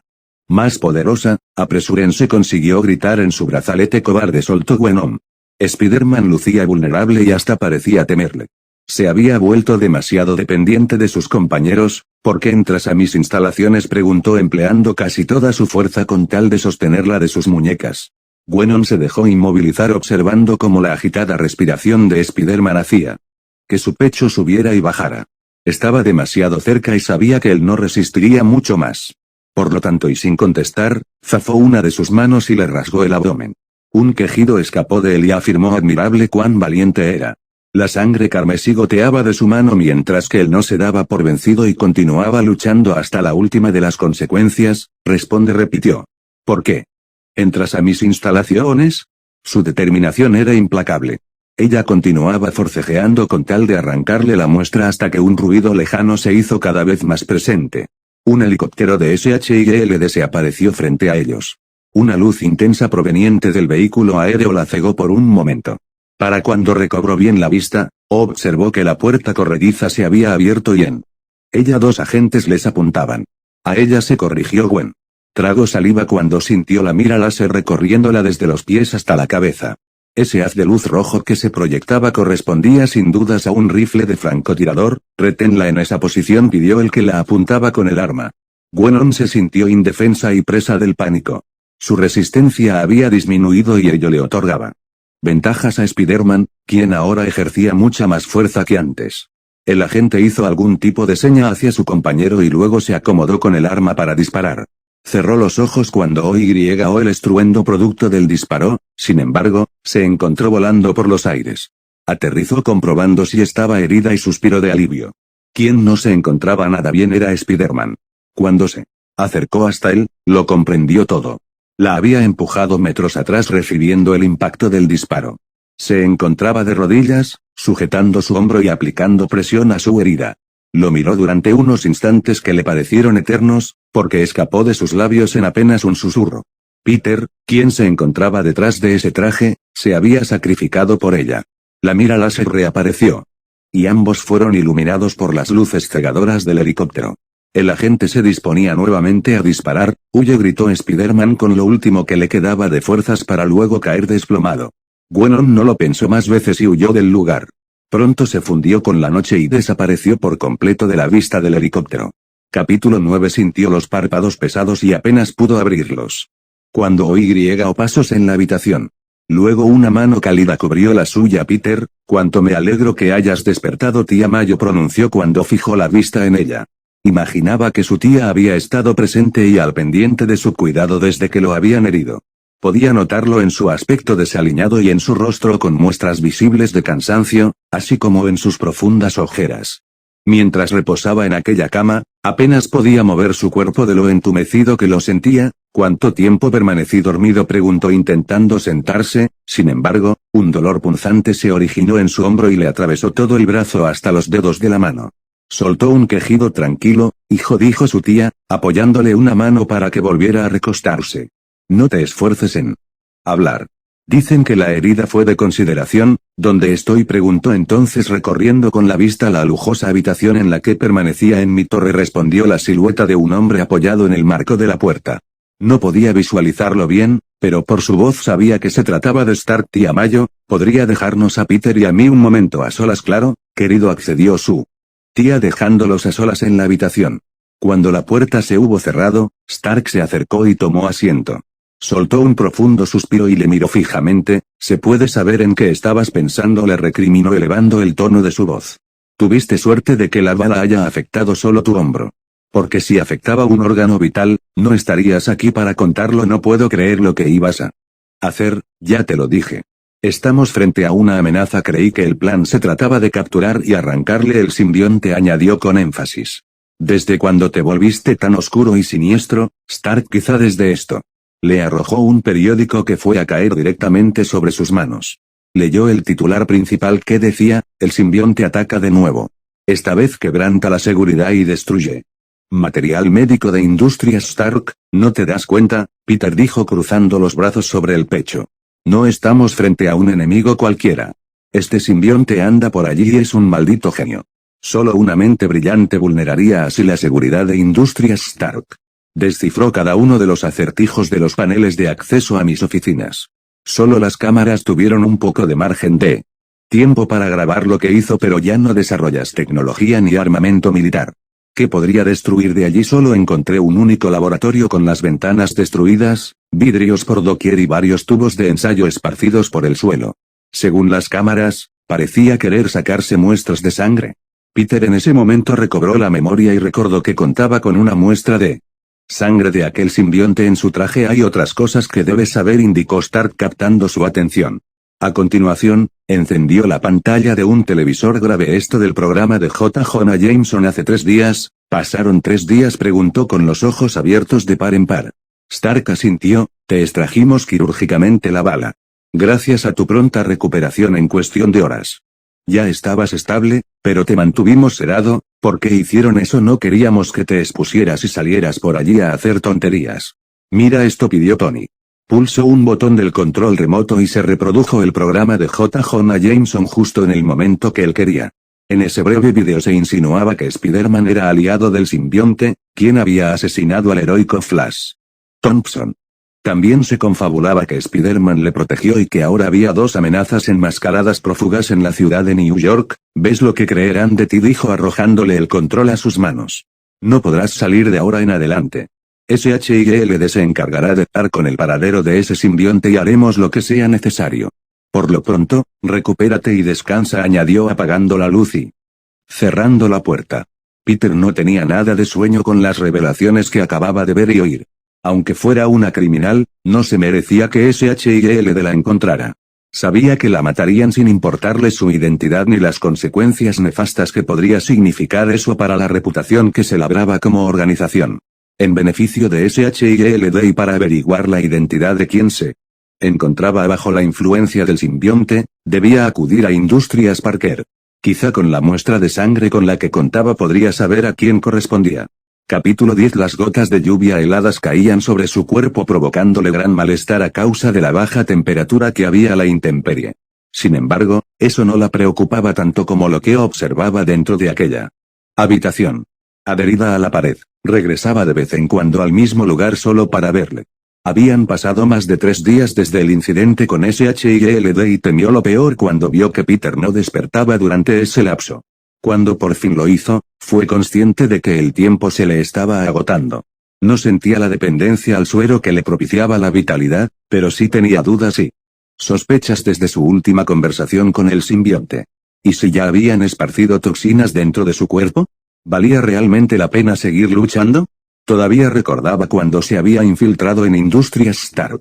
más poderosa. Apresúrense, consiguió gritar en su brazalete cobarde, soltó Gwenom. Spider-Man lucía vulnerable y hasta parecía temerle. Se había vuelto demasiado dependiente de sus compañeros. ¿Por qué entras a mis instalaciones?, preguntó empleando casi toda su fuerza con tal de sostenerla de sus muñecas. Gwenom se dejó inmovilizar observando cómo la agitada respiración de Spider-Man hacía que su pecho subiera y bajara. Estaba demasiado cerca y sabía que él no resistiría mucho más. Por lo tanto, y sin contestar, zafó una de sus manos y le rasgó el abdomen. Un quejido escapó de él y afirmó admirable cuán valiente era. La sangre carmesí goteaba de su mano mientras que él no se daba por vencido y continuaba luchando hasta la última de las consecuencias. Responde, repitió. ¿Por qué? ¿Entras a mis instalaciones? Su determinación era implacable. Ella continuaba forcejeando con tal de arrancarle la muestra hasta que un ruido lejano se hizo cada vez más presente. Un helicóptero de SHIELD se apareció frente a ellos. Una luz intensa proveniente del vehículo aéreo la cegó por un momento. Para cuando recobró bien la vista, observó que la puerta corrediza se había abierto y en ella dos agentes les apuntaban. A ella, se corrigió Gwen. Tragó saliva cuando sintió la mira láser recorriéndola desde los pies hasta la cabeza. Ese haz de luz rojo que se proyectaba correspondía sin dudas a un rifle de francotirador. Reténla en esa posición, pidió el que la apuntaba con el arma. Gwenom se sintió indefensa y presa del pánico. Su resistencia había disminuido y ello le otorgaba Ventajas a Spider-Man, quien ahora ejercía mucha más fuerza que antes. El agente hizo algún tipo de seña hacia su compañero y luego se acomodó con el arma para disparar. Cerró los ojos cuando oyó el estruendo producto del disparo, sin embargo, se encontró volando por los aires. Aterrizó comprobando si estaba herida y suspiró de alivio. Quien no se encontraba nada bien era Spider-Man. Cuando se acercó hasta él, lo comprendió todo. La había empujado metros atrás recibiendo el impacto del disparo. Se encontraba de rodillas, sujetando su hombro y aplicando presión a su herida. Lo miró durante unos instantes que le parecieron eternos, porque escapó de sus labios en apenas un susurro. Peter, quien se encontraba detrás de ese traje, se había sacrificado por ella. La mira láser reapareció. Y ambos fueron iluminados por las luces cegadoras del helicóptero. El agente se disponía nuevamente a disparar. «Huye», gritó Spider-Man con lo último que le quedaba de fuerzas para luego caer desplomado. Gwennon no lo pensó más veces y huyó del lugar. Pronto se fundió con la noche y desapareció por completo de la vista del helicóptero. Capítulo 9. Sintió los párpados pesados y apenas pudo abrirlos. Cuando oyó pasos en la habitación. Luego una mano cálida cubrió la suya. «Peter, cuánto me alegro que hayas despertado», tía Mayo pronunció cuando fijó la vista en ella. Imaginaba que su tía había estado presente y al pendiente de su cuidado desde que lo habían herido. Podía notarlo en su aspecto desaliñado y en su rostro con muestras visibles de cansancio, así como en sus profundas ojeras. Mientras reposaba en aquella cama, apenas podía mover su cuerpo de lo entumecido que lo sentía. «¿Cuánto tiempo permanecí dormido?», preguntó intentando sentarse. Sin embargo, un dolor punzante se originó en su hombro y le atravesó todo el brazo hasta los dedos de la mano. Soltó un quejido tranquilo. «Hijo», dijo su tía, apoyándole una mano para que volviera a recostarse. «No te esfuerces en hablar. Dicen que la herida fue de consideración». «¿Dónde estoy?», preguntó entonces recorriendo con la vista la lujosa habitación en la que permanecía. «En mi torre», respondió la silueta de un hombre apoyado en el marco de la puerta. No podía visualizarlo bien, pero por su voz sabía que se trataba de Stark. «Tía Mayo, ¿podría dejarnos a Peter y a mí un momento a solas?» «Claro, querido», accedió su tía dejándolos a solas en la habitación. Cuando la puerta se hubo cerrado, Stark se acercó y tomó asiento. Soltó un profundo suspiro y le miró fijamente. «¿Se puede saber en qué estabas pensando?», le recriminó elevando el tono de su voz. «Tuviste suerte de que la bala haya afectado solo tu hombro. Porque si afectaba un órgano vital, no estarías aquí para contarlo». «No puedo creer lo que ibas a hacer, ya te lo dije. Estamos frente a una amenaza». «Creí que el plan se trataba de capturar y arrancarle el simbionte», añadió con énfasis. «¿Desde cuándo te volviste tan oscuro y siniestro, Stark?» «Quizá desde esto». Le arrojó un periódico que fue a caer directamente sobre sus manos. Leyó el titular principal que decía: «El simbionte ataca de nuevo. Esta vez quebranta la seguridad y destruye material médico de Industrias Stark». «¿No te das cuenta?», Peter dijo cruzando los brazos sobre el pecho. «No estamos frente a un enemigo cualquiera. Este simbionte anda por allí y es un maldito genio. Solo una mente brillante vulneraría así la seguridad de Industrias Stark. Descifró cada uno de los acertijos de los paneles de acceso a mis oficinas. Solo las cámaras tuvieron un poco de margen de tiempo para grabar lo que hizo, pero ya no desarrollas tecnología ni armamento militar. ¿Qué podría destruir de allí? Solo encontré un único laboratorio con las ventanas destruidas, vidrios por doquier y varios tubos de ensayo esparcidos por el suelo. Según las cámaras, parecía querer sacarse muestras de sangre». Peter en ese momento recobró la memoria y recordó que contaba con una muestra de sangre de aquel simbionte en su traje. «Hay otras cosas que debes saber», indicó Stark captando su atención. A continuación, encendió la pantalla de un televisor. «Grabé esto del programa de J. Jonah Jameson hace 3 días, ¿pasaron 3 días?», preguntó con los ojos abiertos de par en par. Stark asintió. «Te extrajimos quirúrgicamente la bala. Gracias a tu pronta recuperación en cuestión de horas. Ya estabas estable, pero te mantuvimos sedado. ¿Por qué hicieron eso? No queríamos que te expusieras y salieras por allí a hacer tonterías». «Mira esto», pidió Tony. Pulsó un botón del control remoto y se reprodujo el programa de J. Jonah Jameson justo en el momento que él quería. En ese breve video se insinuaba que Spider-Man era aliado del simbionte, quien había asesinado al heroico Flash Thompson. También se confabulaba que Spider-Man le protegió y que ahora había 2 amenazas enmascaradas prófugas en la ciudad de New York. «¿Ves lo que creerán de ti?», dijo arrojándole el control a sus manos. «No podrás salir de ahora en adelante. SHIELD se encargará de dar con el paradero de ese simbionte y haremos lo que sea necesario. Por lo pronto, recupérate y descansa, añadió apagando la luz y cerrando la puerta. Peter no tenía nada de sueño con las revelaciones que acababa de ver y oír. Aunque fuera una criminal, no se merecía que SHIELD la encontrara. Sabía que la matarían sin importarle su identidad ni las consecuencias nefastas que podría significar eso para la reputación que se labraba como organización. En beneficio de SHIELD y para averiguar la identidad de quien se encontraba bajo la influencia del simbionte, debía acudir a Industrias Parker. Quizá con la muestra de sangre con la que contaba podría saber a quién correspondía. Capítulo 10. Las gotas de lluvia heladas caían sobre su cuerpo provocándole gran malestar a causa de la baja temperatura que había a la intemperie. Sin embargo, eso no la preocupaba tanto como lo que observaba dentro de aquella habitación. Adherida a la pared, regresaba de vez en cuando al mismo lugar solo para verle. Habían pasado más de 3 días desde el incidente con SHIELD y temió lo peor cuando vio que Peter no despertaba durante ese lapso. Cuando por fin lo hizo, fue consciente de que el tiempo se le estaba agotando. No sentía la dependencia al suero que le propiciaba la vitalidad, pero sí tenía dudas y sospechas desde su última conversación con el simbionte. ¿Y si ya habían esparcido toxinas dentro de su cuerpo? ¿Valía realmente la pena seguir luchando? Todavía recordaba cuando se había infiltrado en Industrias Stark.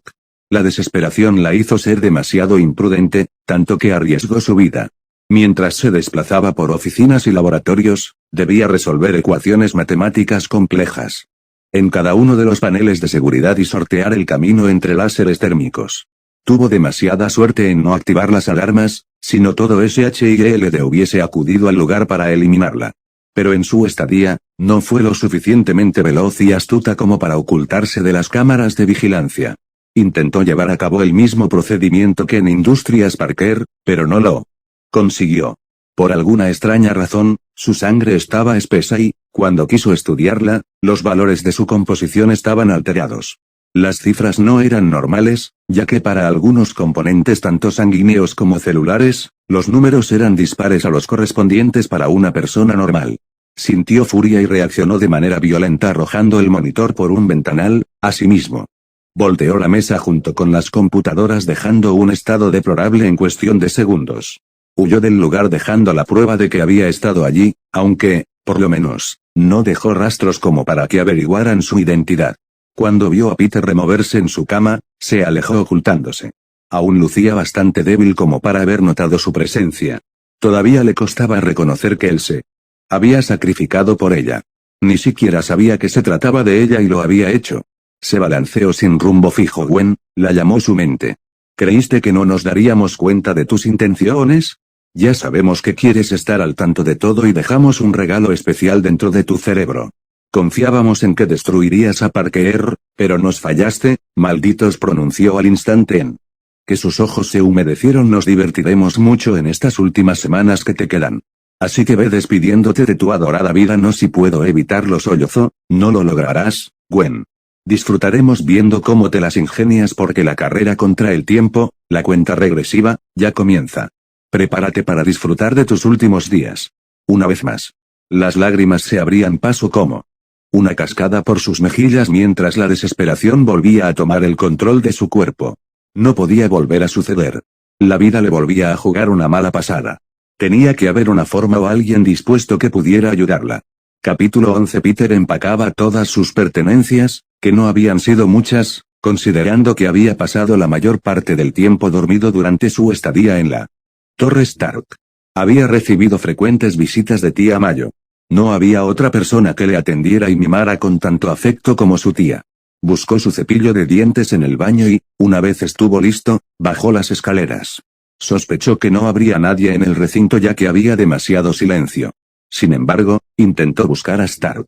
La desesperación la hizo ser demasiado imprudente, tanto que arriesgó su vida. Mientras se desplazaba por oficinas y laboratorios, debía resolver ecuaciones matemáticas complejas en cada uno de los paneles de seguridad y sortear el camino entre láseres térmicos. Tuvo demasiada suerte en no activar las alarmas, si no todo SHIELD hubiese acudido al lugar para eliminarla. Pero en su estadía, no fue lo suficientemente veloz y astuta como para ocultarse de las cámaras de vigilancia. Intentó llevar a cabo el mismo procedimiento que en Industrias Parker, pero no lo consiguió. Por alguna extraña razón, su sangre estaba espesa y, cuando quiso estudiarla, los valores de su composición estaban alterados. Las cifras no eran normales, ya que para algunos componentes tanto sanguíneos como celulares, los números eran dispares a los correspondientes para una persona normal. Sintió furia y reaccionó de manera violenta arrojando el monitor por un ventanal, asimismo. Volteó la mesa junto con las computadoras dejando un estado deplorable en cuestión de segundos. Huyó del lugar dejando la prueba de que había estado allí, aunque, por lo menos, no dejó rastros como para que averiguaran su identidad. Cuando vio a Peter removerse en su cama, se alejó ocultándose. Aún lucía bastante débil como para haber notado su presencia. Todavía le costaba reconocer que él se había sacrificado por ella. Ni siquiera sabía que se trataba de ella y lo había hecho. Se balanceó sin rumbo fijo. Gwen, la llamó su mente. ¿Creíste que no nos daríamos cuenta de tus intenciones? Ya sabemos que quieres estar al tanto de todo y dejamos un regalo especial dentro de tu cerebro. Confiábamos en que destruirías a Parker, pero nos fallaste, malditos, pronunció al instante en que sus ojos se humedecieron. Nos divertiremos mucho en estas últimas semanas que te quedan. Así que ve despidiéndote de tu adorada vida. No, si puedo evitarlo, sollozó. No lo lograrás, Gwen. Disfrutaremos viendo cómo te las ingenias porque la carrera contra el tiempo, la cuenta regresiva, ya comienza. Prepárate para disfrutar de tus últimos días. Una vez más. Las lágrimas se abrían paso como una cascada por sus mejillas mientras la desesperación volvía a tomar el control de su cuerpo. No podía volver a suceder. La vida le volvía a jugar una mala pasada. Tenía que haber una forma o alguien dispuesto que pudiera ayudarla. Capítulo 11. Peter empacaba todas sus pertenencias, que no habían sido muchas, considerando que había pasado la mayor parte del tiempo dormido durante su estadía en la Torre Stark. Había recibido frecuentes visitas de tía Mayo. No había otra persona que le atendiera y mimara con tanto afecto como su tía. Buscó su cepillo de dientes en el baño y, una vez estuvo listo, bajó las escaleras. Sospechó que no habría nadie en el recinto ya que había demasiado silencio. Sin embargo, intentó buscar a Stark.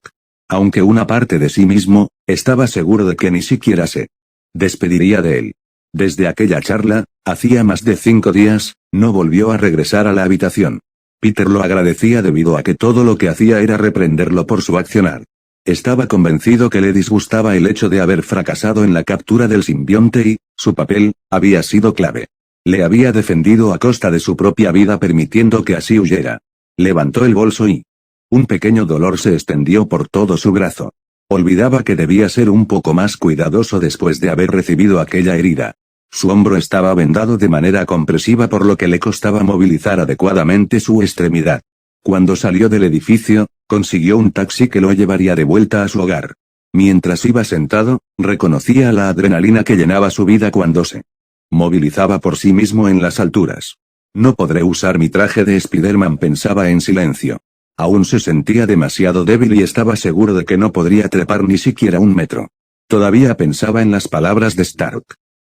Aunque una parte de sí mismo, estaba seguro de que ni siquiera se despediría de él. Desde aquella charla, hacía más de 5 días, no volvió a regresar a la habitación. Peter lo agradecía debido a que todo lo que hacía era reprenderlo por su accionar. Estaba convencido que le disgustaba el hecho de haber fracasado en la captura del simbionte y, su papel, había sido clave. Le había defendido a costa de su propia vida permitiendo que así huyera. Levantó el bolso y un pequeño dolor se extendió por todo su brazo. Olvidaba que debía ser un poco más cuidadoso después de haber recibido aquella herida. Su hombro estaba vendado de manera compresiva por lo que le costaba movilizar adecuadamente su extremidad. Cuando salió del edificio, consiguió un taxi que lo llevaría de vuelta a su hogar. Mientras iba sentado, reconocía la adrenalina que llenaba su vida cuando se movilizaba por sí mismo en las alturas. No podré usar mi traje de Spider-Man, pensaba en silencio. Aún se sentía demasiado débil y estaba seguro de que no podría trepar ni siquiera 1 metro. Todavía pensaba en las palabras de Stark.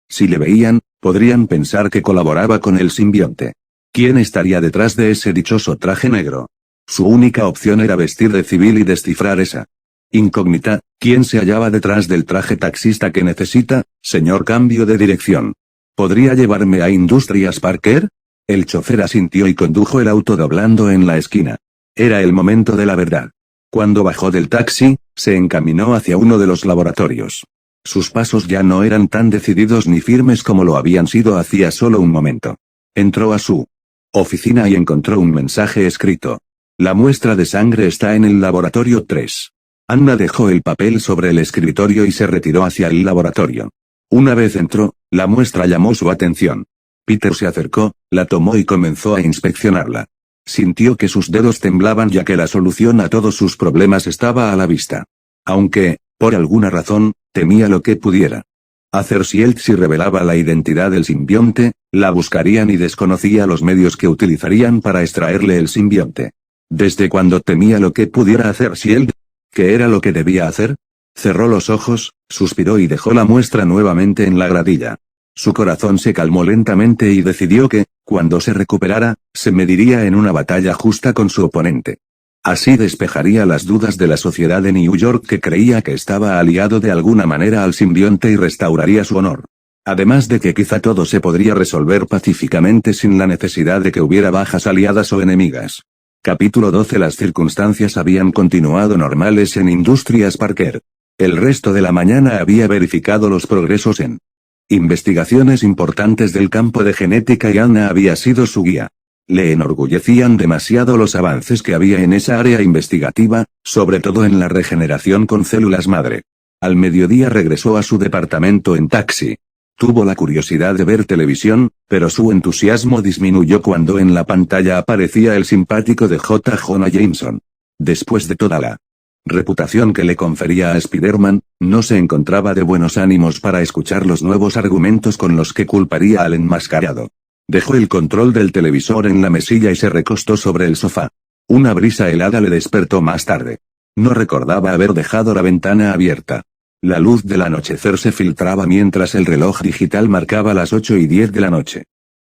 Si le veían, podrían pensar que colaboraba con el simbionte. ¿Quién estaría detrás de ese dichoso traje negro? Su única opción era vestir de civil y descifrar esa incógnita. ¿Quién se hallaba detrás del traje taxista que necesita, señor? Cambio de dirección. ¿Podría llevarme a Industrias Parker? El chofer asintió y condujo el auto doblando en la esquina. Era el momento de la verdad. Cuando bajó del taxi, se encaminó hacia uno de los laboratorios. Sus pasos ya no eran tan decididos ni firmes como lo habían sido hacía solo un momento. Entró a su oficina y encontró un mensaje escrito. La muestra de sangre está en el laboratorio 3. Anna dejó el papel sobre el escritorio y se retiró hacia el laboratorio. Una vez entró, la muestra llamó su atención. Peter se acercó, la tomó y comenzó a inspeccionarla. Sintió que sus dedos temblaban ya que la solución a todos sus problemas estaba a la vista. Aunque, por alguna razón, temía lo que pudiera hacer si revelaba la identidad del simbionte, la buscarían y desconocía los medios que utilizarían para extraerle el simbionte. ¿Desde cuándo temía lo que pudiera hacer Shield? ¿Qué era lo que debía hacer? Cerró los ojos, suspiró y dejó la muestra nuevamente en la gradilla. Su corazón se calmó lentamente y decidió que, cuando se recuperara, se mediría en una batalla justa con su oponente. Así despejaría las dudas de la sociedad de New York que creía que estaba aliado de alguna manera al simbionte y restauraría su honor. Además de que quizá todo se podría resolver pacíficamente sin la necesidad de que hubiera bajas aliadas o enemigas. Capítulo 12. Las circunstancias habían continuado normales en Industrias Parker. El resto de la mañana había verificado los progresos en investigaciones importantes del campo de genética y Anna había sido su guía. Le enorgullecían demasiado los avances que había en esa área investigativa, sobre todo en la regeneración con células madre. Al mediodía regresó a su departamento en taxi. Tuvo la curiosidad de ver televisión, pero su entusiasmo disminuyó cuando en la pantalla aparecía el simpático de J. Jonah Jameson. Después de toda la reputación que le confería a Spider-Man, no se encontraba de buenos ánimos para escuchar los nuevos argumentos con los que culparía al enmascarado. Dejó el control del televisor en la mesilla y se recostó sobre el sofá. Una brisa helada le despertó más tarde. No recordaba haber dejado la ventana abierta. La luz del anochecer se filtraba mientras el reloj digital marcaba las 8:10 de la noche.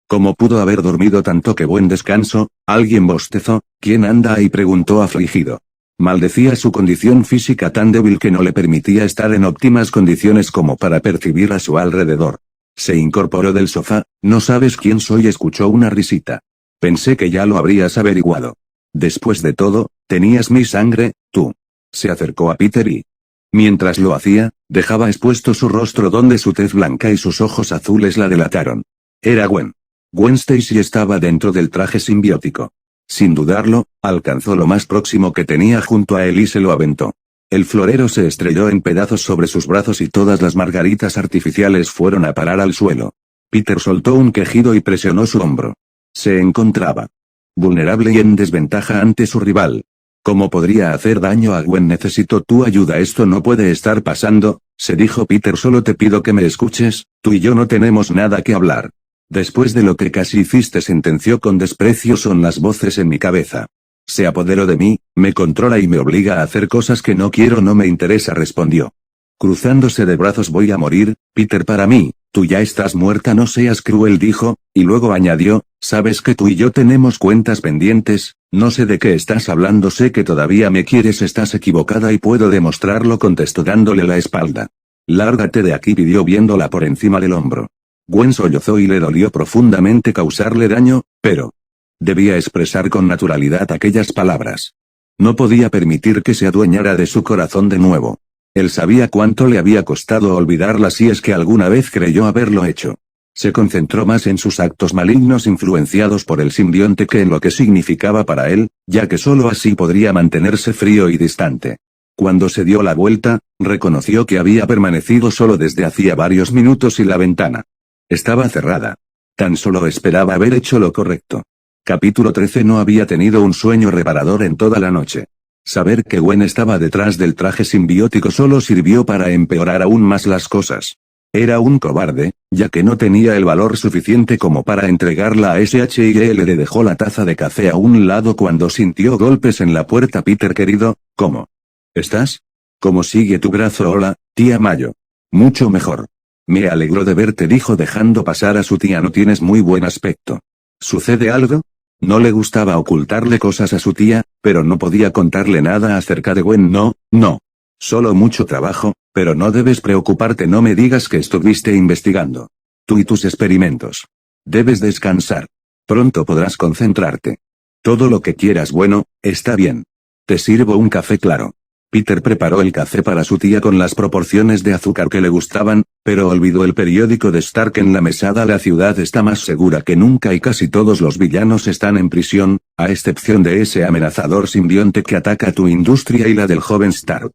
¿Cómo pudo haber dormido tanto? ¡Qué buen descanso! Alguien bostezó. ¿Quién anda ahí?, preguntó afligido. Maldecía su condición física tan débil que no le permitía estar en óptimas condiciones como para percibir a su alrededor. Se incorporó del sofá. ¿No sabes quién soy?, escuchó una risita. Pensé que ya lo habrías averiguado. Después de todo, tenías mi sangre, tú. Se acercó a Peter y, mientras lo hacía, dejaba expuesto su rostro donde su tez blanca y sus ojos azules la delataron. Era Gwen. Gwen Stacy estaba dentro del traje simbiótico. Sin dudarlo, alcanzó lo más próximo que tenía junto a él y se lo aventó. El florero se estrelló en pedazos sobre sus brazos y todas las margaritas artificiales fueron a parar al suelo. Peter soltó un quejido y presionó su hombro. Se encontraba vulnerable y en desventaja ante su rival. ¿Cómo podría hacer daño a Gwen? Necesito tu ayuda. Esto no puede estar pasando, se dijo Peter. Solo te pido que me escuches, tú y yo no tenemos nada que hablar. Después de lo que casi hiciste, sentenció con desprecio, son las voces en mi cabeza. Se apoderó de mí, me controla y me obliga a hacer cosas que no quiero. No me interesa, respondió. Cruzándose de brazos. Voy a morir, Peter. Para mí, tú ya estás muerta. No seas cruel, dijo, y luego añadió, sabes que tú y yo tenemos cuentas pendientes. No sé de qué estás hablando. Sé que todavía me quieres. Estás equivocada y puedo demostrarlo, contestó dándole la espalda. Lárgate de aquí, pidió viéndola por encima del hombro. Gwen sollozó y le dolió profundamente causarle daño, pero debía expresar con naturalidad aquellas palabras. No podía permitir que se adueñara de su corazón de nuevo. Él sabía cuánto le había costado olvidarla si es que alguna vez creyó haberlo hecho. Se concentró más en sus actos malignos influenciados por el simbionte que en lo que significaba para él, ya que solo así podría mantenerse frío y distante. Cuando se dio la vuelta, reconoció que había permanecido solo desde hacía varios minutos y la ventana Estaba cerrada. Tan solo esperaba haber hecho lo correcto. Capítulo 13. No había tenido un sueño reparador en toda la noche. Saber que Gwen estaba detrás del traje simbiótico solo sirvió para empeorar aún más las cosas. Era un cobarde, ya que no tenía el valor suficiente como para entregarla a SHIL. Le dejó la taza de café a un lado cuando sintió golpes en la puerta. Peter querido, ¿cómo estás? ¿Cómo sigue tu brazo? Hola, tía Mayo. Mucho mejor. Me alegro de verte, dijo dejando pasar a su tía. No tienes muy buen aspecto. ¿Sucede algo? No le gustaba ocultarle cosas a su tía, pero no podía contarle nada acerca de Gwen. No. Solo mucho trabajo, pero no debes preocuparte. No me digas que estuviste investigando. Tú y tus experimentos. Debes descansar. Pronto podrás concentrarte. Todo lo que quieras. Bueno, está bien. Te sirvo un café claro. Peter preparó el café para su tía con las proporciones de azúcar que le gustaban, pero olvidó el periódico de Stark en la mesada. La ciudad está más segura que nunca y casi todos los villanos están en prisión, a excepción de ese amenazador simbionte que ataca tu industria y la del joven Stark.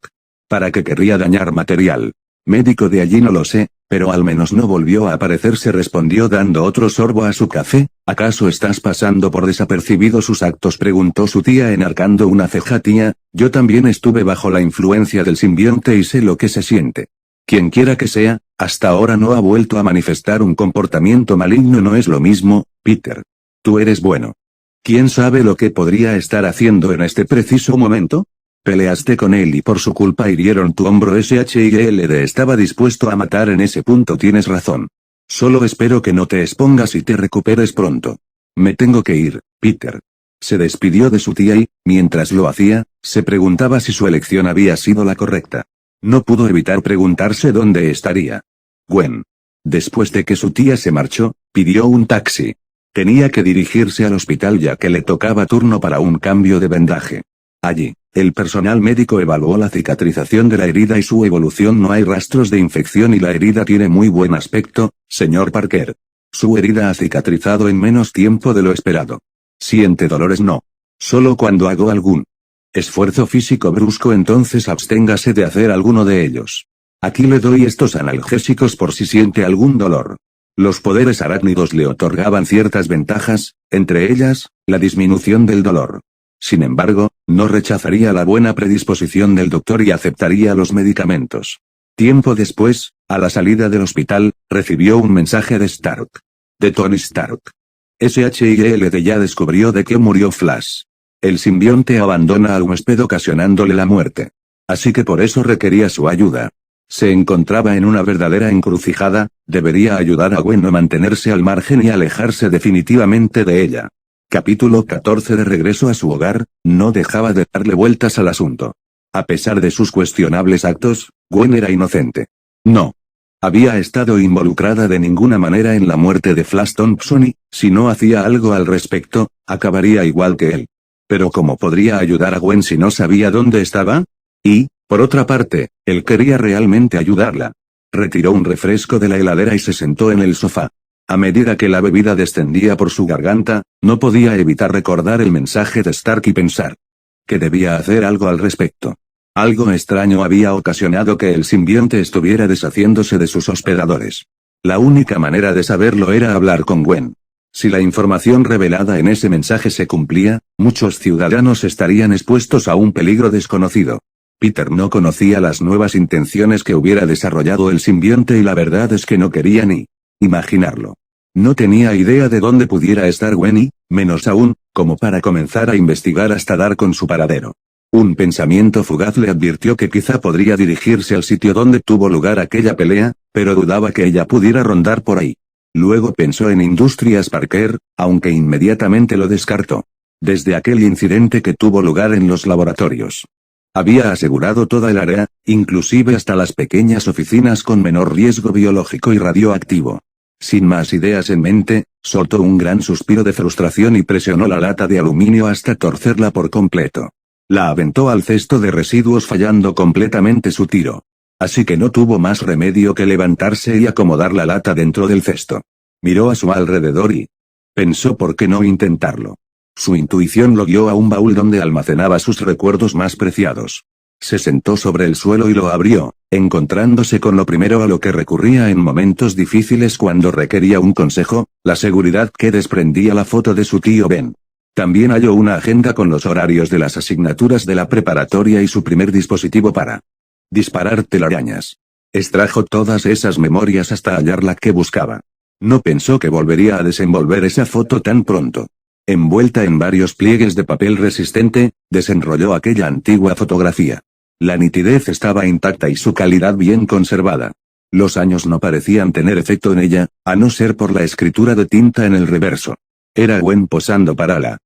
¿Para qué querría dañar material médico de allí? No lo sé, pero al menos no volvió a aparecerse, respondió dando otro sorbo a su café. ¿Acaso estás pasando por desapercibido sus actos?, preguntó su tía enarcando una ceja. Tía, yo también estuve bajo la influencia del simbionte y sé lo que se siente. Quien quiera que sea, hasta ahora no ha vuelto a manifestar un comportamiento maligno. No es lo mismo, Peter. Tú eres bueno. ¿Quién sabe lo que podría estar haciendo en este preciso momento? Peleaste con él y por su culpa hirieron tu hombro. SHILD estaba dispuesto a matar en ese punto. Tienes razón. Solo espero que no te expongas y te recuperes pronto. Me tengo que ir, Peter. Se despidió de su tía y, mientras lo hacía, se preguntaba si su elección había sido la correcta. No pudo evitar preguntarse dónde estaría Gwen. Después de que su tía se marchó, pidió un taxi. Tenía que dirigirse al hospital ya que le tocaba turno para un cambio de vendaje. Allí, el personal médico evaluó la cicatrización de la herida y su evolución. No hay rastros de infección y la herida tiene muy buen aspecto, señor Parker. Su herida ha cicatrizado en menos tiempo de lo esperado. ¿Siente dolores? No. Solo cuando hago algún esfuerzo físico brusco, entonces absténgase de hacer alguno de ellos. Aquí le doy estos analgésicos por si siente algún dolor. Los poderes arácnidos le otorgaban ciertas ventajas, entre ellas, la disminución del dolor. Sin embargo, no rechazaría la buena predisposición del doctor y aceptaría los medicamentos. Tiempo después, a la salida del hospital, recibió un mensaje de Stark. De Tony Stark. SHILD ya descubrió de qué murió Flash. El simbionte abandona al huésped ocasionándole la muerte. Así que por eso requería su ayuda. Se encontraba en una verdadera encrucijada, debería ayudar a Gwen a mantenerse al margen y alejarse definitivamente de ella. Capítulo 14. De regreso a su hogar, no dejaba de darle vueltas al asunto. A pesar de sus cuestionables actos, Gwen era inocente. No había estado involucrada de ninguna manera en la muerte de Flash Thompson y, si no hacía algo al respecto, acabaría igual que él. Pero ¿cómo podría ayudar a Gwen si no sabía dónde estaba? Y, por otra parte, él quería realmente ayudarla. Retiró un refresco de la heladera y se sentó en el sofá. A medida que la bebida descendía por su garganta, no podía evitar recordar el mensaje de Stark y pensar que debía hacer algo al respecto. Algo extraño había ocasionado que el simbionte estuviera deshaciéndose de sus hospedadores. La única manera de saberlo era hablar con Gwen. Si la información revelada en ese mensaje se cumplía, muchos ciudadanos estarían expuestos a un peligro desconocido. Peter no conocía las nuevas intenciones que hubiera desarrollado el simbionte y la verdad es que no quería ni imaginarlo. No tenía idea de dónde pudiera estar Gwen y, menos aún, como para comenzar a investigar hasta dar con su paradero. Un pensamiento fugaz le advirtió que quizá podría dirigirse al sitio donde tuvo lugar aquella pelea, pero dudaba que ella pudiera rondar por ahí. Luego pensó en Industrias Parker, aunque inmediatamente lo descartó. Desde aquel incidente que tuvo lugar en los laboratorios. Había asegurado toda el área, inclusive hasta las pequeñas oficinas con menor riesgo biológico y radioactivo. Sin más ideas en mente, soltó un gran suspiro de frustración y presionó la lata de aluminio hasta torcerla por completo. La aventó al cesto de residuos fallando completamente su tiro. Así que no tuvo más remedio que levantarse y acomodar la lata dentro del cesto. Miró a su alrededor y pensó por qué no intentarlo. Su intuición lo guió a un baúl donde almacenaba sus recuerdos más preciados. Se sentó sobre el suelo y lo abrió, encontrándose con lo primero a lo que recurría en momentos difíciles cuando requería un consejo, la seguridad que desprendía la foto de su tío Ben. También halló una agenda con los horarios de las asignaturas de la preparatoria y su primer dispositivo para disparar telarañas. Extrajo todas esas memorias hasta hallar la que buscaba. No pensó que volvería a desenvolver esa foto tan pronto. Envuelta en varios pliegues de papel resistente, desenrolló aquella antigua fotografía. La nitidez estaba intacta y su calidad bien conservada. Los años no parecían tener efecto en ella, a no ser por la escritura de tinta en el reverso. Era Gwen posando para la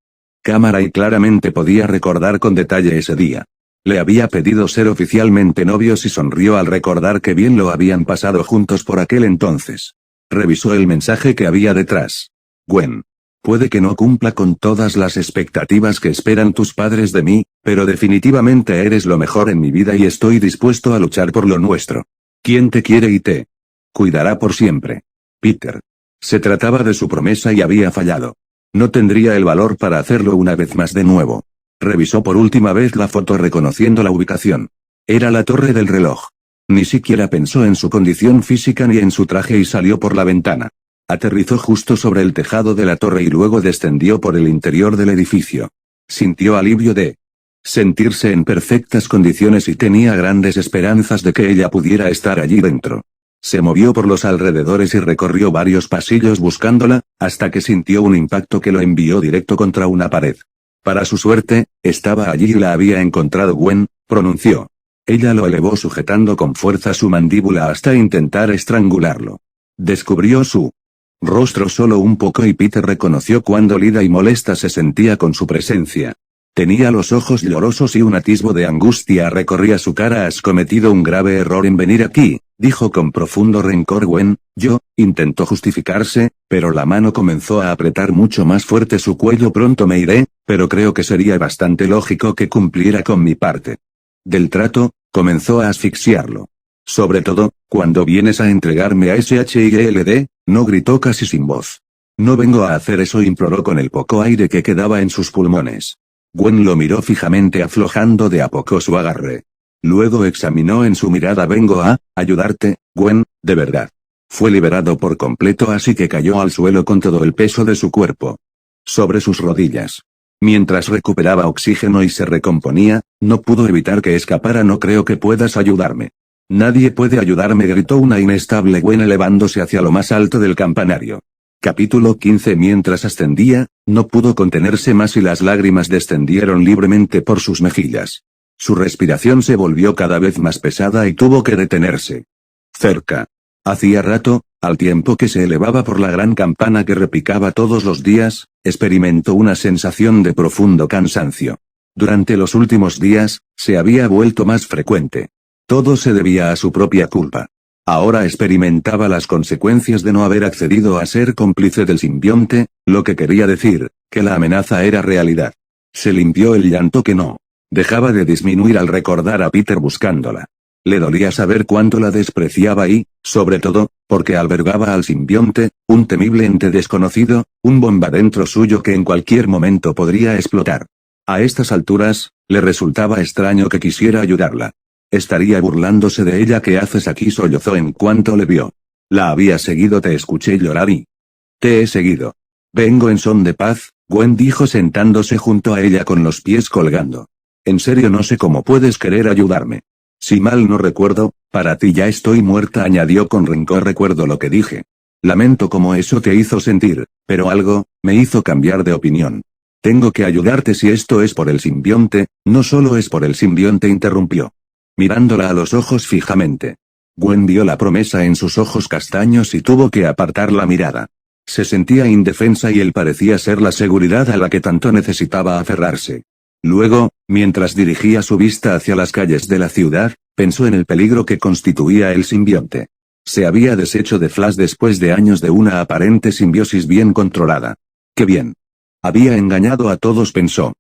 cámara y claramente podía recordar con detalle ese día. Le había pedido ser oficialmente novios y sonrió al recordar que bien lo habían pasado juntos por aquel entonces. Revisó el mensaje que había detrás. Gwen. Puede que no cumpla con todas las expectativas que esperan tus padres de mí, pero definitivamente eres lo mejor en mi vida y estoy dispuesto a luchar por lo nuestro. ¿Quién te quiere y te cuidará por siempre? Peter. Se trataba de su promesa y había fallado. No tendría el valor para hacerlo una vez más de nuevo. Revisó por última vez la foto reconociendo la ubicación. Era la torre del reloj. Ni siquiera pensó en su condición física ni en su traje y salió por la ventana. Aterrizó justo sobre el tejado de la torre y luego descendió por el interior del edificio. Sintió alivio de sentirse en perfectas condiciones y tenía grandes esperanzas de que ella pudiera estar allí dentro. Se movió por los alrededores y recorrió varios pasillos buscándola, hasta que sintió un impacto que lo envió directo contra una pared. Para su suerte, estaba allí y la había encontrado Gwen, pronunció. Ella lo elevó sujetando con fuerza su mandíbula hasta intentar estrangularlo. Descubrió su rostro solo un poco y Peter reconoció cuán dolida y molesta se sentía con su presencia. Tenía los ojos llorosos y un atisbo de angustia recorría su cara. Has cometido un grave error en venir aquí, dijo con profundo rencor Gwen. Intentó justificarse, pero la mano comenzó a apretar mucho más fuerte su cuello. Pronto me iré, pero creo que sería bastante lógico que cumpliera con mi parte del trato. Comenzó a asfixiarlo. Sobre todo, cuando vienes a entregarme a SHIELD, no, gritó casi sin voz. No vengo a hacer eso, imploró con el poco aire que quedaba en sus pulmones. Gwen lo miró fijamente aflojando de a poco su agarre. Luego examinó en su mirada. Vengo a ayudarte, Gwen, de verdad. Fue liberado por completo así que cayó al suelo con todo el peso de su cuerpo sobre sus rodillas. Mientras recuperaba oxígeno y se recomponía, no pudo evitar que escapara. No creo que puedas ayudarme. Nadie puede ayudarme, gritó una inestable Gwen elevándose hacia lo más alto del campanario. Capítulo 15. Mientras ascendía, no pudo contenerse más y las lágrimas descendieron libremente por sus mejillas. Su respiración se volvió cada vez más pesada y tuvo que detenerse. Cerca. Hacía rato, al tiempo que se elevaba por la gran campana que repicaba todos los días, experimentó una sensación de profundo cansancio. Durante los últimos días, se había vuelto más frecuente. Todo se debía a su propia culpa. Ahora experimentaba las consecuencias de no haber accedido a ser cómplice del simbionte, lo que quería decir, que la amenaza era realidad. Se limpió el llanto que no dejaba de disminuir al recordar a Peter buscándola. Le dolía saber cuánto la despreciaba y, sobre todo, porque albergaba al simbionte, un temible ente desconocido, un bomba dentro suyo que en cualquier momento podría explotar. A estas alturas, le resultaba extraño que quisiera ayudarla. Estaría burlándose de ella. ¿Qué haces aquí?, sollozó en cuanto le vio. La había seguido. Te escuché llorar y te he seguido. Vengo en son de paz, Gwen dijo sentándose junto a ella con los pies colgando. En serio, no sé cómo puedes querer ayudarme. Si mal no recuerdo, para ti ya estoy muerta, añadió con rencor. Recuerdo lo que dije. Lamento cómo eso te hizo sentir, pero algo me hizo cambiar de opinión. Tengo que ayudarte si esto es por el simbionte. No solo es por el simbionte, interrumpió, mirándola a los ojos fijamente. Gwen vio la promesa en sus ojos castaños y tuvo que apartar la mirada. Se sentía indefensa y él parecía ser la seguridad a la que tanto necesitaba aferrarse. Luego, mientras dirigía su vista hacia las calles de la ciudad, pensó en el peligro que constituía el simbionte. Se había deshecho de Flash después de años de una aparente simbiosis bien controlada. ¡Qué bien! Había engañado a todos, pensó.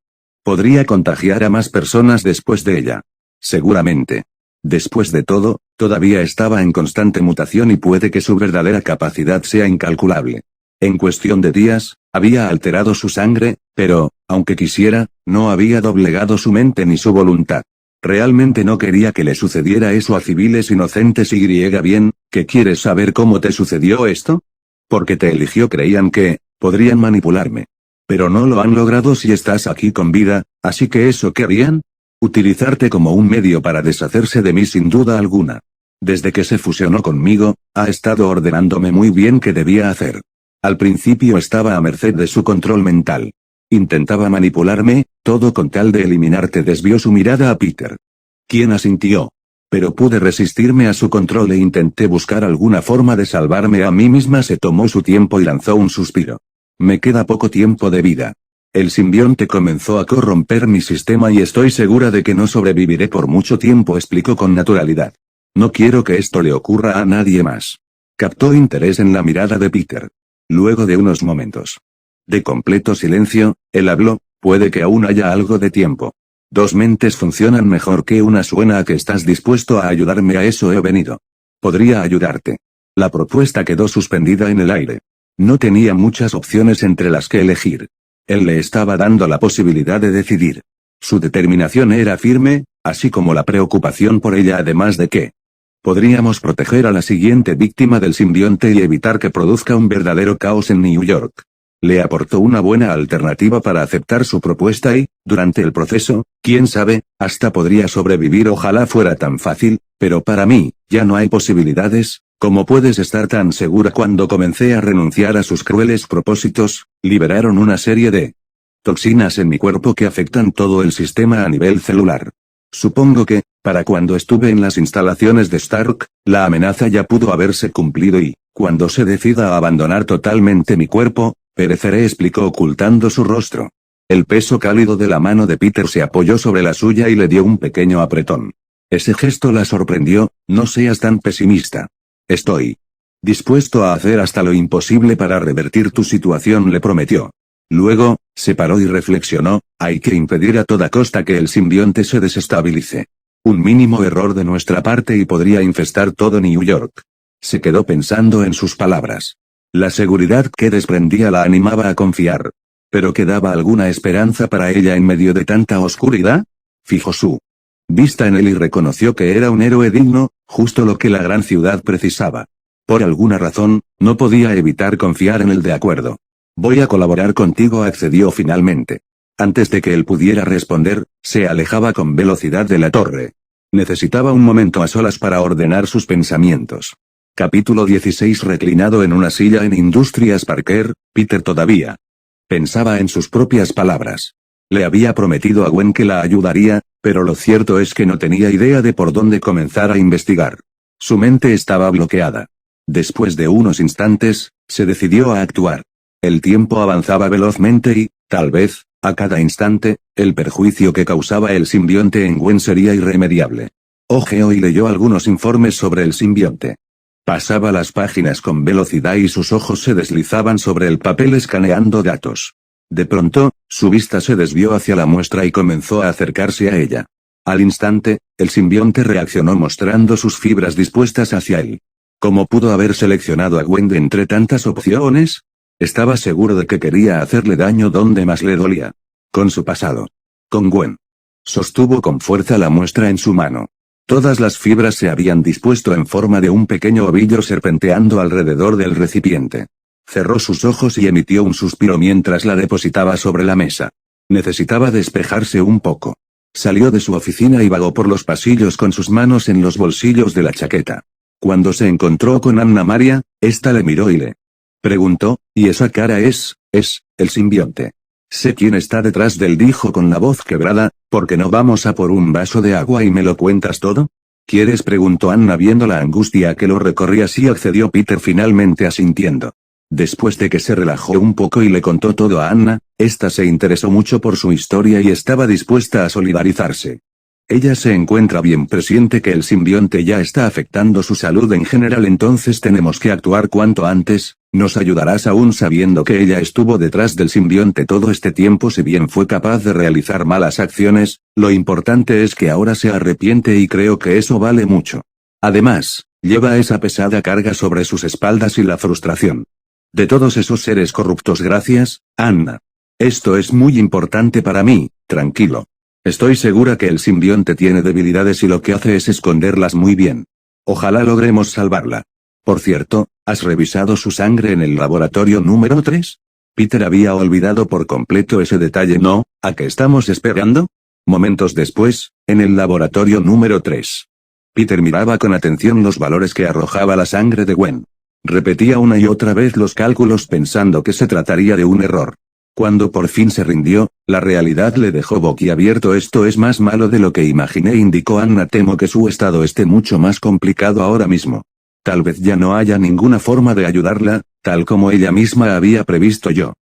Podría contagiar a más personas después de ella. Seguramente. Después de todo, todavía estaba en constante mutación y puede que su verdadera capacidad sea incalculable. En cuestión de días, había alterado su sangre, pero, aunque quisiera, no había doblegado su mente ni su voluntad. Realmente no quería que le sucediera eso a civiles inocentes y bien, ¿que quieres saber cómo te sucedió esto? Porque te eligió creían que, podrían manipularme. Pero no lo han logrado si estás aquí con vida, así que eso querían. Utilizarte como un medio para deshacerse de mí sin duda alguna. Desde que se fusionó conmigo, ha estado ordenándome muy bien qué debía hacer. Al principio estaba a merced de su control mental. Intentaba manipularme, todo con tal de eliminarte. Desvió su mirada a Peter. Quien asintió. Pero pude resistirme a su control e intenté buscar alguna forma de salvarme a mí misma. Se tomó su tiempo y lanzó un suspiro. Me queda poco tiempo de vida. El simbionte comenzó a corromper mi sistema y estoy segura de que no sobreviviré por mucho tiempo, explicó con naturalidad. No quiero que esto le ocurra a nadie más. Captó interés en la mirada de Peter. Luego de unos momentos de completo silencio, él habló, puede que aún haya algo de tiempo. Dos mentes funcionan mejor que una. Suena a que estás dispuesto a ayudarme, a eso he venido. Podría ayudarte. La propuesta quedó suspendida en el aire. No tenía muchas opciones entre las que elegir. Él le estaba dando la posibilidad de decidir. Su determinación era firme, así como la preocupación por ella, además de que podríamos proteger a la siguiente víctima del simbionte y evitar que produzca un verdadero caos en New York. Le aportó una buena alternativa para aceptar su propuesta y, durante el proceso, quién sabe, hasta podría sobrevivir. Ojalá fuera tan fácil, pero para mí, ya no hay posibilidades. ¿Cómo puedes estar tan segura? Cuando comencé a renunciar a sus crueles propósitos, liberaron una serie de toxinas en mi cuerpo que afectan todo el sistema a nivel celular. Supongo que, para cuando estuve en las instalaciones de Stark, la amenaza ya pudo haberse cumplido y, cuando se decida a abandonar totalmente mi cuerpo, pereceré, explicó ocultando su rostro. El peso cálido de la mano de Peter se apoyó sobre la suya y le dio un pequeño apretón. Ese gesto la sorprendió. No seas tan pesimista. Estoy dispuesto a hacer hasta lo imposible para revertir tu situación, le prometió. Luego, se paró y reflexionó, hay que impedir a toda costa que el simbionte se desestabilice. Un mínimo error de nuestra parte y podría infestar todo New York. Se quedó pensando en sus palabras. La seguridad que desprendía la animaba a confiar. ¿Pero quedaba alguna esperanza para ella en medio de tanta oscuridad? Fijó su vista en él y reconoció que era un héroe digno, justo lo que la gran ciudad precisaba. Por alguna razón, no podía evitar confiar en él. De acuerdo. Voy a colaborar contigo, accedió finalmente. Antes de que él pudiera responder, se alejaba con velocidad de la torre. Necesitaba un momento a solas para ordenar sus pensamientos. Capítulo 16. Reclinado en una silla en Industrias Parker, Peter todavía pensaba en sus propias palabras. Le había prometido a Gwen que la ayudaría, pero lo cierto es que no tenía idea de por dónde comenzar a investigar. Su mente estaba bloqueada. Después de unos instantes, se decidió a actuar. El tiempo avanzaba velozmente y, tal vez, a cada instante, el perjuicio que causaba el simbionte en Gwen sería irremediable. Ojeó y leyó algunos informes sobre el simbionte. Pasaba las páginas con velocidad y sus ojos se deslizaban sobre el papel escaneando datos. De pronto, su vista se desvió hacia la muestra y comenzó a acercarse a ella. Al instante, el simbionte reaccionó mostrando sus fibras dispuestas hacia él. ¿Cómo pudo haber seleccionado a Gwen de entre tantas opciones? Estaba seguro de que quería hacerle daño donde más le dolía. Con su pasado. Con Gwen. Sostuvo con fuerza la muestra en su mano. Todas las fibras se habían dispuesto en forma de un pequeño ovillo serpenteando alrededor del recipiente. Cerró sus ojos y emitió un suspiro mientras la depositaba sobre la mesa. Necesitaba despejarse un poco. Salió de su oficina y vagó por los pasillos con sus manos en los bolsillos de la chaqueta. Cuando se encontró con Anna Maria, ésta le miró y le preguntó, ¿y esa cara es el simbionte? Sé quién está detrás de él, dijo con la voz quebrada, ¿por qué no vamos a por un vaso de agua y me lo cuentas todo? ¿Quieres?, preguntó Anna viendo la angustia que lo recorría. Sí, accedió Peter finalmente asintiendo. Después de que se relajó un poco y le contó todo a Anna, ésta se interesó mucho por su historia y estaba dispuesta a solidarizarse. Ella se encuentra bien, presiente que el simbionte ya está afectando su salud en general, entonces tenemos que actuar cuanto antes. ¿Nos ayudarás aún sabiendo que ella estuvo detrás del simbionte todo este tiempo? Si bien fue capaz de realizar malas acciones, lo importante es que ahora se arrepiente y creo que eso vale mucho. Además, lleva esa pesada carga sobre sus espaldas y la frustración de todos esos seres corruptos. Gracias, Anna. Esto es muy importante para mí, tranquilo. Estoy segura que el simbionte tiene debilidades y lo que hace es esconderlas muy bien. Ojalá logremos salvarla. Por cierto, ¿has revisado su sangre en el laboratorio número 3? Peter había olvidado por completo ese detalle. No, ¿a qué estamos esperando? Momentos después, en el laboratorio número 3. Peter miraba con atención los valores que arrojaba la sangre de Gwen. Repetía una y otra vez los cálculos pensando que se trataría de un error. Cuando por fin se rindió, la realidad le dejó boquiabierto. Esto es más malo de lo que imaginé, indicó Anna. Temo que su estado esté mucho más complicado ahora mismo. Tal vez ya no haya ninguna forma de ayudarla, tal como ella misma había previsto yo.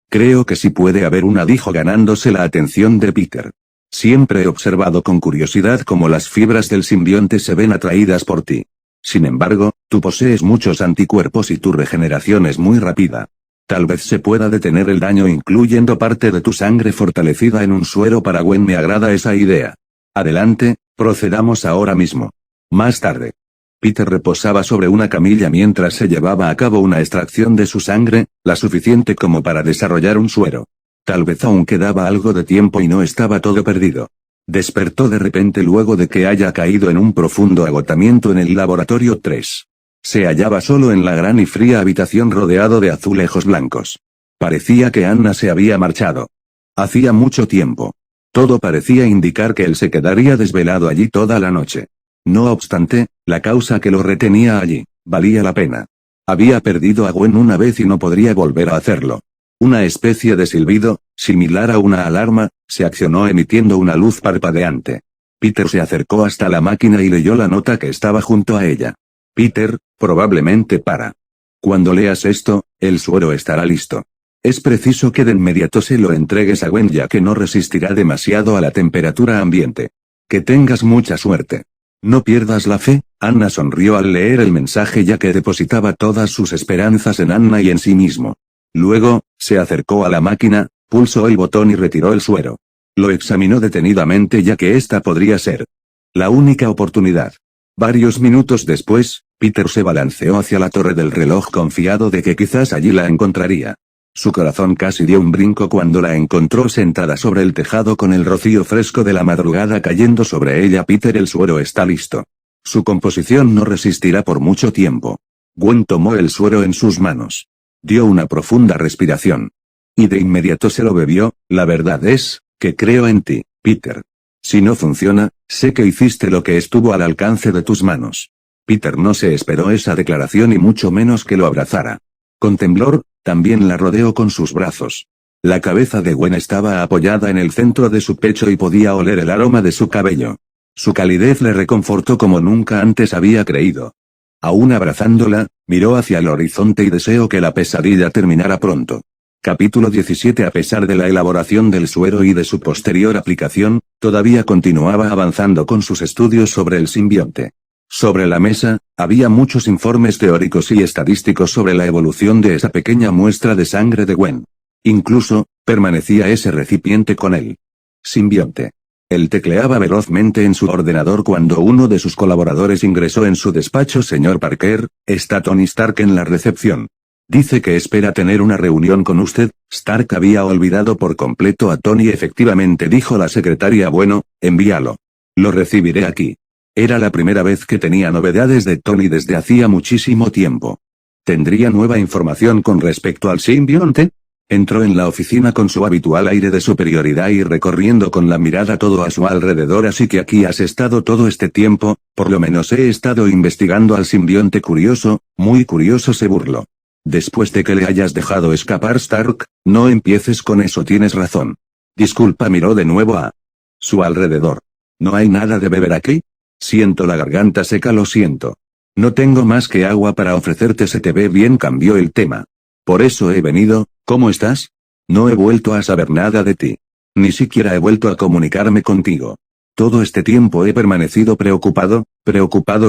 Creo que sí puede haber una, dijo ganándose la atención de Peter. Siempre he observado con curiosidad cómo las fibras del simbionte se ven atraídas por ti. Sin embargo, tú posees muchos anticuerpos y tu regeneración es muy rápida. Tal vez se pueda detener el daño incluyendo parte de tu sangre fortalecida en un suero para Gwen. Me agrada esa idea. Adelante, procedamos ahora mismo. Más tarde. Peter reposaba sobre una camilla mientras se llevaba a cabo una extracción de su sangre, la suficiente como para desarrollar un suero. Tal vez aún quedaba algo de tiempo y no estaba todo perdido. Despertó de repente luego de que haya caído en un profundo agotamiento en el laboratorio 3. Se hallaba solo en la gran y fría habitación rodeado de azulejos blancos. Parecía que Anna se había marchado. Hacía mucho tiempo. Todo parecía indicar que él se quedaría desvelado allí toda la noche. No obstante, la causa que lo retenía allí, valía la pena. Había perdido a Gwen una vez y no podría volver a hacerlo. Una especie de silbido, similar a una alarma, se accionó emitiendo una luz parpadeante. Peter se acercó hasta la máquina y leyó la nota que estaba junto a ella. Peter, probablemente para. Cuando leas esto, el suero estará listo. Es preciso que de inmediato se lo entregues a Gwen ya que no resistirá demasiado a la temperatura ambiente. Que tengas mucha suerte. No pierdas la fe. Anna sonrió al leer el mensaje ya que depositaba todas sus esperanzas en Anna y en sí mismo. Luego, se acercó a la máquina, pulsó el botón y retiró el suero. Lo examinó detenidamente ya que esta podría ser la única oportunidad. Varios minutos después, Peter se balanceó hacia la torre del reloj confiado de que quizás allí la encontraría. Su corazón casi dio un brinco cuando la encontró sentada sobre el tejado con el rocío fresco de la madrugada cayendo sobre ella. Peter, el suero está listo. Su composición no resistirá por mucho tiempo. Gwen tomó el suero en sus manos. Dio una profunda respiración. Y de inmediato se lo bebió. La verdad es, que creo en ti, Peter. Si no funciona, sé que hiciste lo que estuvo al alcance de tus manos. Peter no se esperó esa declaración y mucho menos que lo abrazara. Con temblor, también la rodeó con sus brazos. La cabeza de Gwen estaba apoyada en el centro de su pecho y podía oler el aroma de su cabello. Su calidez le reconfortó como nunca antes había creído. Aún abrazándola, miró hacia el horizonte y deseó que la pesadilla terminara pronto. Capítulo 17. A pesar de la elaboración del suero y de su posterior aplicación, todavía continuaba avanzando con sus estudios sobre el simbionte. Sobre la mesa, había muchos informes teóricos y estadísticos sobre la evolución de esa pequeña muestra de sangre de Gwen. Incluso, permanecía ese recipiente con él. Simbionte. Él tecleaba velozmente en su ordenador cuando uno de sus colaboradores ingresó en su despacho. Señor Parker, está Tony Stark en la recepción. Dice que espera tener una reunión con usted. Stark había olvidado por completo a Tony. Efectivamente, dijo la secretaria. Bueno, envíalo. Lo recibiré aquí. Era la primera vez que tenía novedades de Tony desde hacía muchísimo tiempo. ¿Tendría nueva información con respecto al simbionte? Entró en la oficina con su habitual aire de superioridad y recorriendo con la mirada todo a su alrededor. Así que aquí has estado todo este tiempo. Por lo menos he estado investigando al simbionte. Curioso, muy curioso, se burló. Después de que le hayas dejado escapar. Stark, no empieces con eso. Tienes razón. Disculpa. Miró de nuevo a su alrededor. ¿No hay nada de beber aquí? Siento la garganta seca. Lo siento. No tengo más que agua para ofrecerte. Se te ve bien. Cambió el tema. Por eso he venido. ¿Cómo estás? No he vuelto a saber nada de ti. Ni siquiera he vuelto a comunicarme contigo. Todo este tiempo he permanecido preocupado.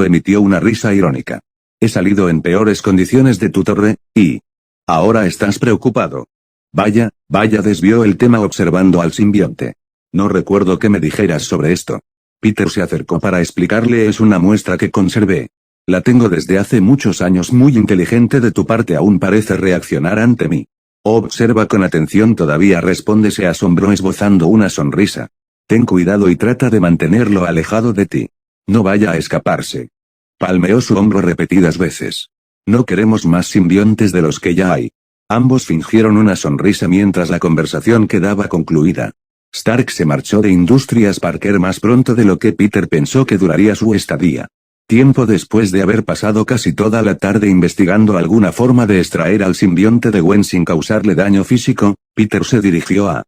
Emitió una risa irónica. He salido en peores condiciones de tu torre, y ahora estás preocupado. Vaya, desvió el tema observando al simbionte. No recuerdo que me dijeras sobre esto. Peter se acercó para explicarle. Es una muestra que conservé. La tengo desde hace muchos años. Muy inteligente de tu parte. Aún parece reaccionar ante mí. Observa con atención. Todavía responde. Se asombró esbozando una sonrisa. Ten cuidado y trata de mantenerlo alejado de ti. No vaya a escaparse. Palmeó su hombro repetidas veces. No queremos más simbiontes de los que ya hay. Ambos fingieron una sonrisa mientras la conversación quedaba concluida. Stark se marchó de Industrias Parker más pronto de lo que Peter pensó que duraría su estadía. Tiempo después de haber pasado casi toda la tarde investigando alguna forma de extraer al simbionte de Gwen sin causarle daño físico, Peter se dirigió a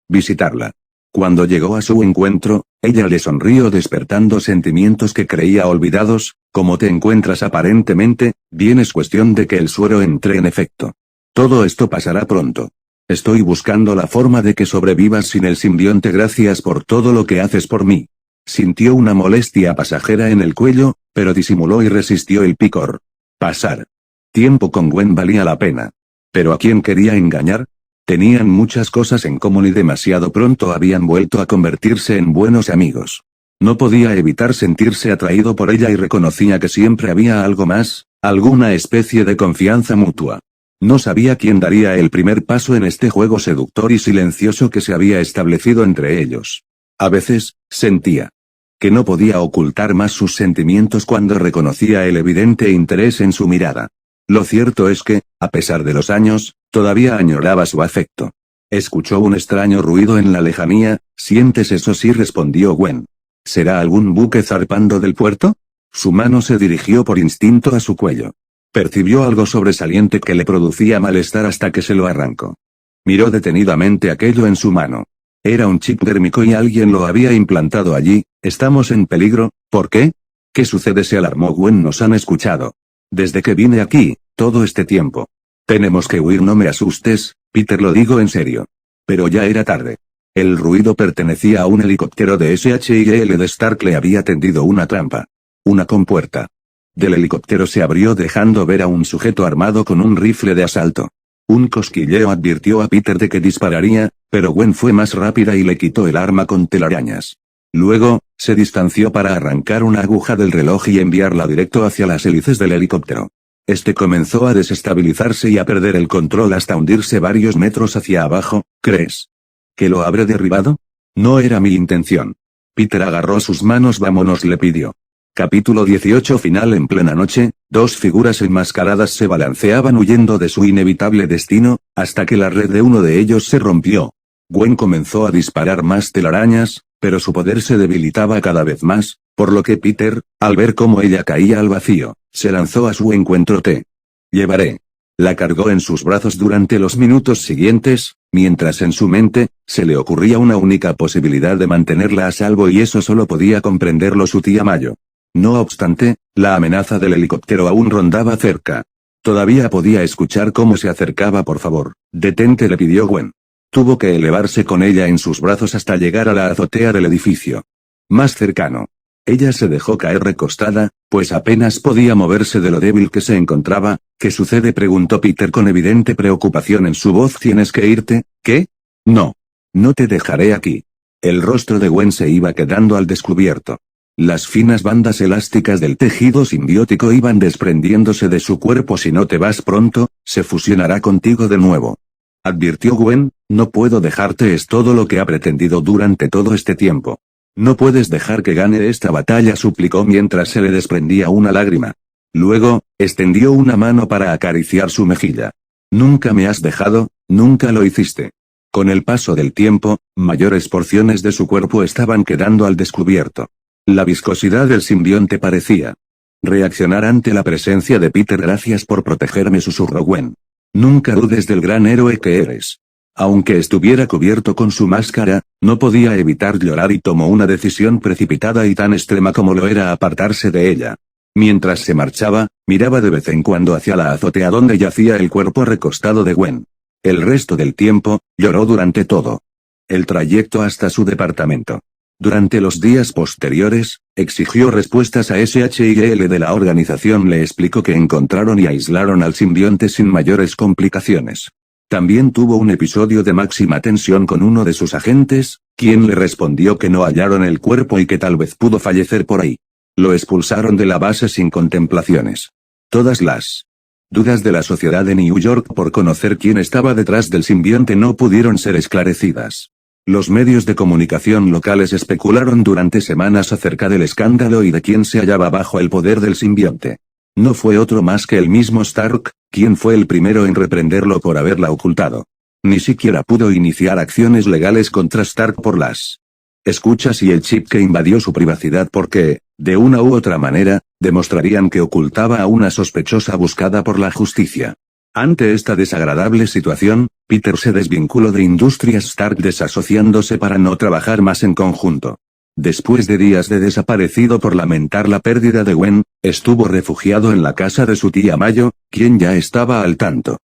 visitarla. Cuando llegó a su encuentro, ella le sonrió despertando sentimientos que creía olvidados. ¿Cómo te encuentras aparentemente? Bien, es cuestión de que el suero entre en efecto. Todo esto pasará pronto. Estoy buscando la forma de que sobrevivas sin el simbionte. Gracias por todo lo que haces por mí. Sintió una molestia pasajera en el cuello, pero disimuló y resistió el picor. Pasar tiempo con Gwen valía la pena. ¿Pero a quién quería engañar? Tenían muchas cosas en común y demasiado pronto habían vuelto a convertirse en buenos amigos. No podía evitar sentirse atraído por ella y reconocía que siempre había algo más, alguna especie de confianza mutua. No sabía quién daría el primer paso en este juego seductor y silencioso que se había establecido entre ellos. A veces, sentía que no podía ocultar más sus sentimientos cuando reconocía el evidente interés en su mirada. Lo cierto es que, a pesar de los años, todavía añoraba su afecto. Escuchó un extraño ruido en la lejanía. ¿Sientes eso? Sí, respondió Gwen. ¿Será algún buque zarpando del puerto? Su mano se dirigió por instinto a su cuello. Percibió algo sobresaliente que le producía malestar hasta que se lo arrancó. Miró detenidamente aquello en su mano. Era un chip térmico y alguien lo había implantado allí. ¿Estamos en peligro? ¿Por qué? ¿Qué sucede? Se alarmó Gwen. Nos han escuchado. Desde que vine aquí, todo este tiempo. Tenemos que huir. No me asustes, Peter, lo digo en serio. Pero ya era tarde. El ruido pertenecía a un helicóptero de SHIEL de Stark. Le había tendido una trampa. Una compuerta del helicóptero se abrió dejando ver a un sujeto armado con un rifle de asalto. Un cosquilleo advirtió a Peter de que dispararía, pero Gwen fue más rápida y le quitó el arma con telarañas. Luego, se distanció para arrancar una aguja del reloj y enviarla directo hacia las hélices del helicóptero. Este comenzó a desestabilizarse y a perder el control hasta hundirse varios metros hacia abajo. ¿Crees que lo habré derribado? No era mi intención. Peter agarró sus manos. Vámonos, le pidió. Capítulo 18. Final. En plena noche, dos figuras enmascaradas se balanceaban huyendo de su inevitable destino, hasta que la red de uno de ellos se rompió. Gwen comenzó a disparar más telarañas, pero su poder se debilitaba cada vez más, por lo que Peter, al ver cómo ella caía al vacío, se lanzó a su encuentro. Te llevaré. La cargó en sus brazos durante los minutos siguientes, mientras en su mente, se le ocurría una única posibilidad de mantenerla a salvo y eso solo podía comprenderlo su tía Mayo. No obstante, la amenaza del helicóptero aún rondaba cerca. Todavía podía escuchar cómo se acercaba. Por favor, detente, le pidió Gwen. Tuvo que elevarse con ella en sus brazos hasta llegar a la azotea del edificio más cercano. Ella se dejó caer recostada, pues apenas podía moverse de lo débil que se encontraba. ¿Qué sucede?, preguntó Peter con evidente preocupación en su voz. ¿Tienes que irte? ¿Qué? No. No te dejaré aquí. El rostro de Gwen se iba quedando al descubierto. Las finas bandas elásticas del tejido simbiótico iban desprendiéndose de su cuerpo. Si no te vas pronto, se fusionará contigo de nuevo. Advirtió Gwen. No puedo dejarte. Es todo lo que ha pretendido durante todo este tiempo. No puedes dejar que gane esta batalla, suplicó mientras se le desprendía una lágrima. Luego, extendió una mano para acariciar su mejilla. Nunca me has dejado, nunca lo hiciste. Con el paso del tiempo, mayores porciones de su cuerpo estaban quedando al descubierto. La viscosidad del simbionte parecía reaccionar ante la presencia de Peter. Gracias por protegerme, susurró Gwen. Nunca dudes del gran héroe que eres. Aunque estuviera cubierto con su máscara, no podía evitar llorar y tomó una decisión precipitada y tan extrema como lo era apartarse de ella. Mientras se marchaba, miraba de vez en cuando hacia la azotea donde yacía el cuerpo recostado de Gwen. El resto del tiempo, lloró durante todo el trayecto hasta su departamento. Durante los días posteriores, exigió respuestas a SHIEL de la organización. Le explicó que encontraron y aislaron al simbionte sin mayores complicaciones. También tuvo un episodio de máxima tensión con uno de sus agentes, quien le respondió que no hallaron el cuerpo y que tal vez pudo fallecer por ahí. Lo expulsaron de la base sin contemplaciones. Todas las dudas de la sociedad de New York por conocer quién estaba detrás del simbionte no pudieron ser esclarecidas. Los medios de comunicación locales especularon durante semanas acerca del escándalo y de quién se hallaba bajo el poder del simbionte. No fue otro más que el mismo Stark, quien fue el primero en reprenderlo por haberla ocultado. Ni siquiera pudo iniciar acciones legales contra Stark por las escuchas y el chip que invadió su privacidad porque, de una u otra manera, demostrarían que ocultaba a una sospechosa buscada por la justicia. Ante esta desagradable situación, Peter se desvinculó de Industrias Stark desasociándose para no trabajar más en conjunto. Después de días de desaparecido por lamentar la pérdida de Gwen, estuvo refugiado en la casa de su tía Mayo, quien ya estaba al tanto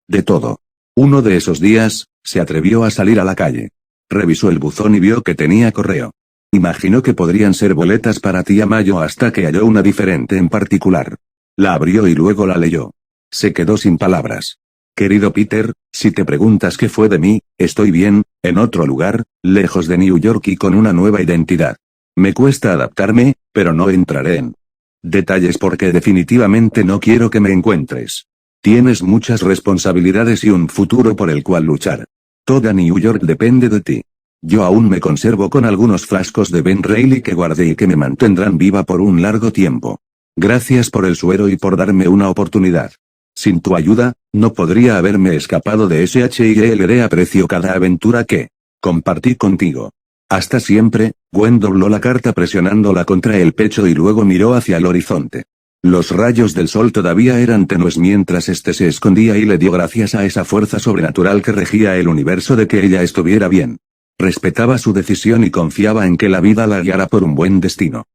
de todo. Uno de esos días, se atrevió a salir a la calle. Revisó el buzón y vio que tenía correo. Imaginó que podrían ser boletas para tía Mayo hasta que halló una diferente en particular. La abrió y luego la leyó. Se quedó sin palabras. Querido Peter, si te preguntas qué fue de mí, estoy bien, en otro lugar, lejos de New York y con una nueva identidad. Me cuesta adaptarme, pero no entraré en detalles porque definitivamente no quiero que me encuentres. Tienes muchas responsabilidades y un futuro por el cual luchar. Toda New York depende de ti. Yo aún me conservo con algunos frascos de Ben Reilly que guardé y que me mantendrán viva por un largo tiempo. Gracias por el suero y por darme una oportunidad. Sin tu ayuda, no podría haberme escapado de SHIELD. Aprecio cada aventura que compartí contigo. Hasta siempre. Gwen dobló la carta presionándola contra el pecho y luego miró hacia el horizonte. Los rayos del sol todavía eran tenues mientras este se escondía y le dio gracias a esa fuerza sobrenatural que regía el universo de que ella estuviera bien. Respetaba su decisión y confiaba en que la vida la guiara por un buen destino.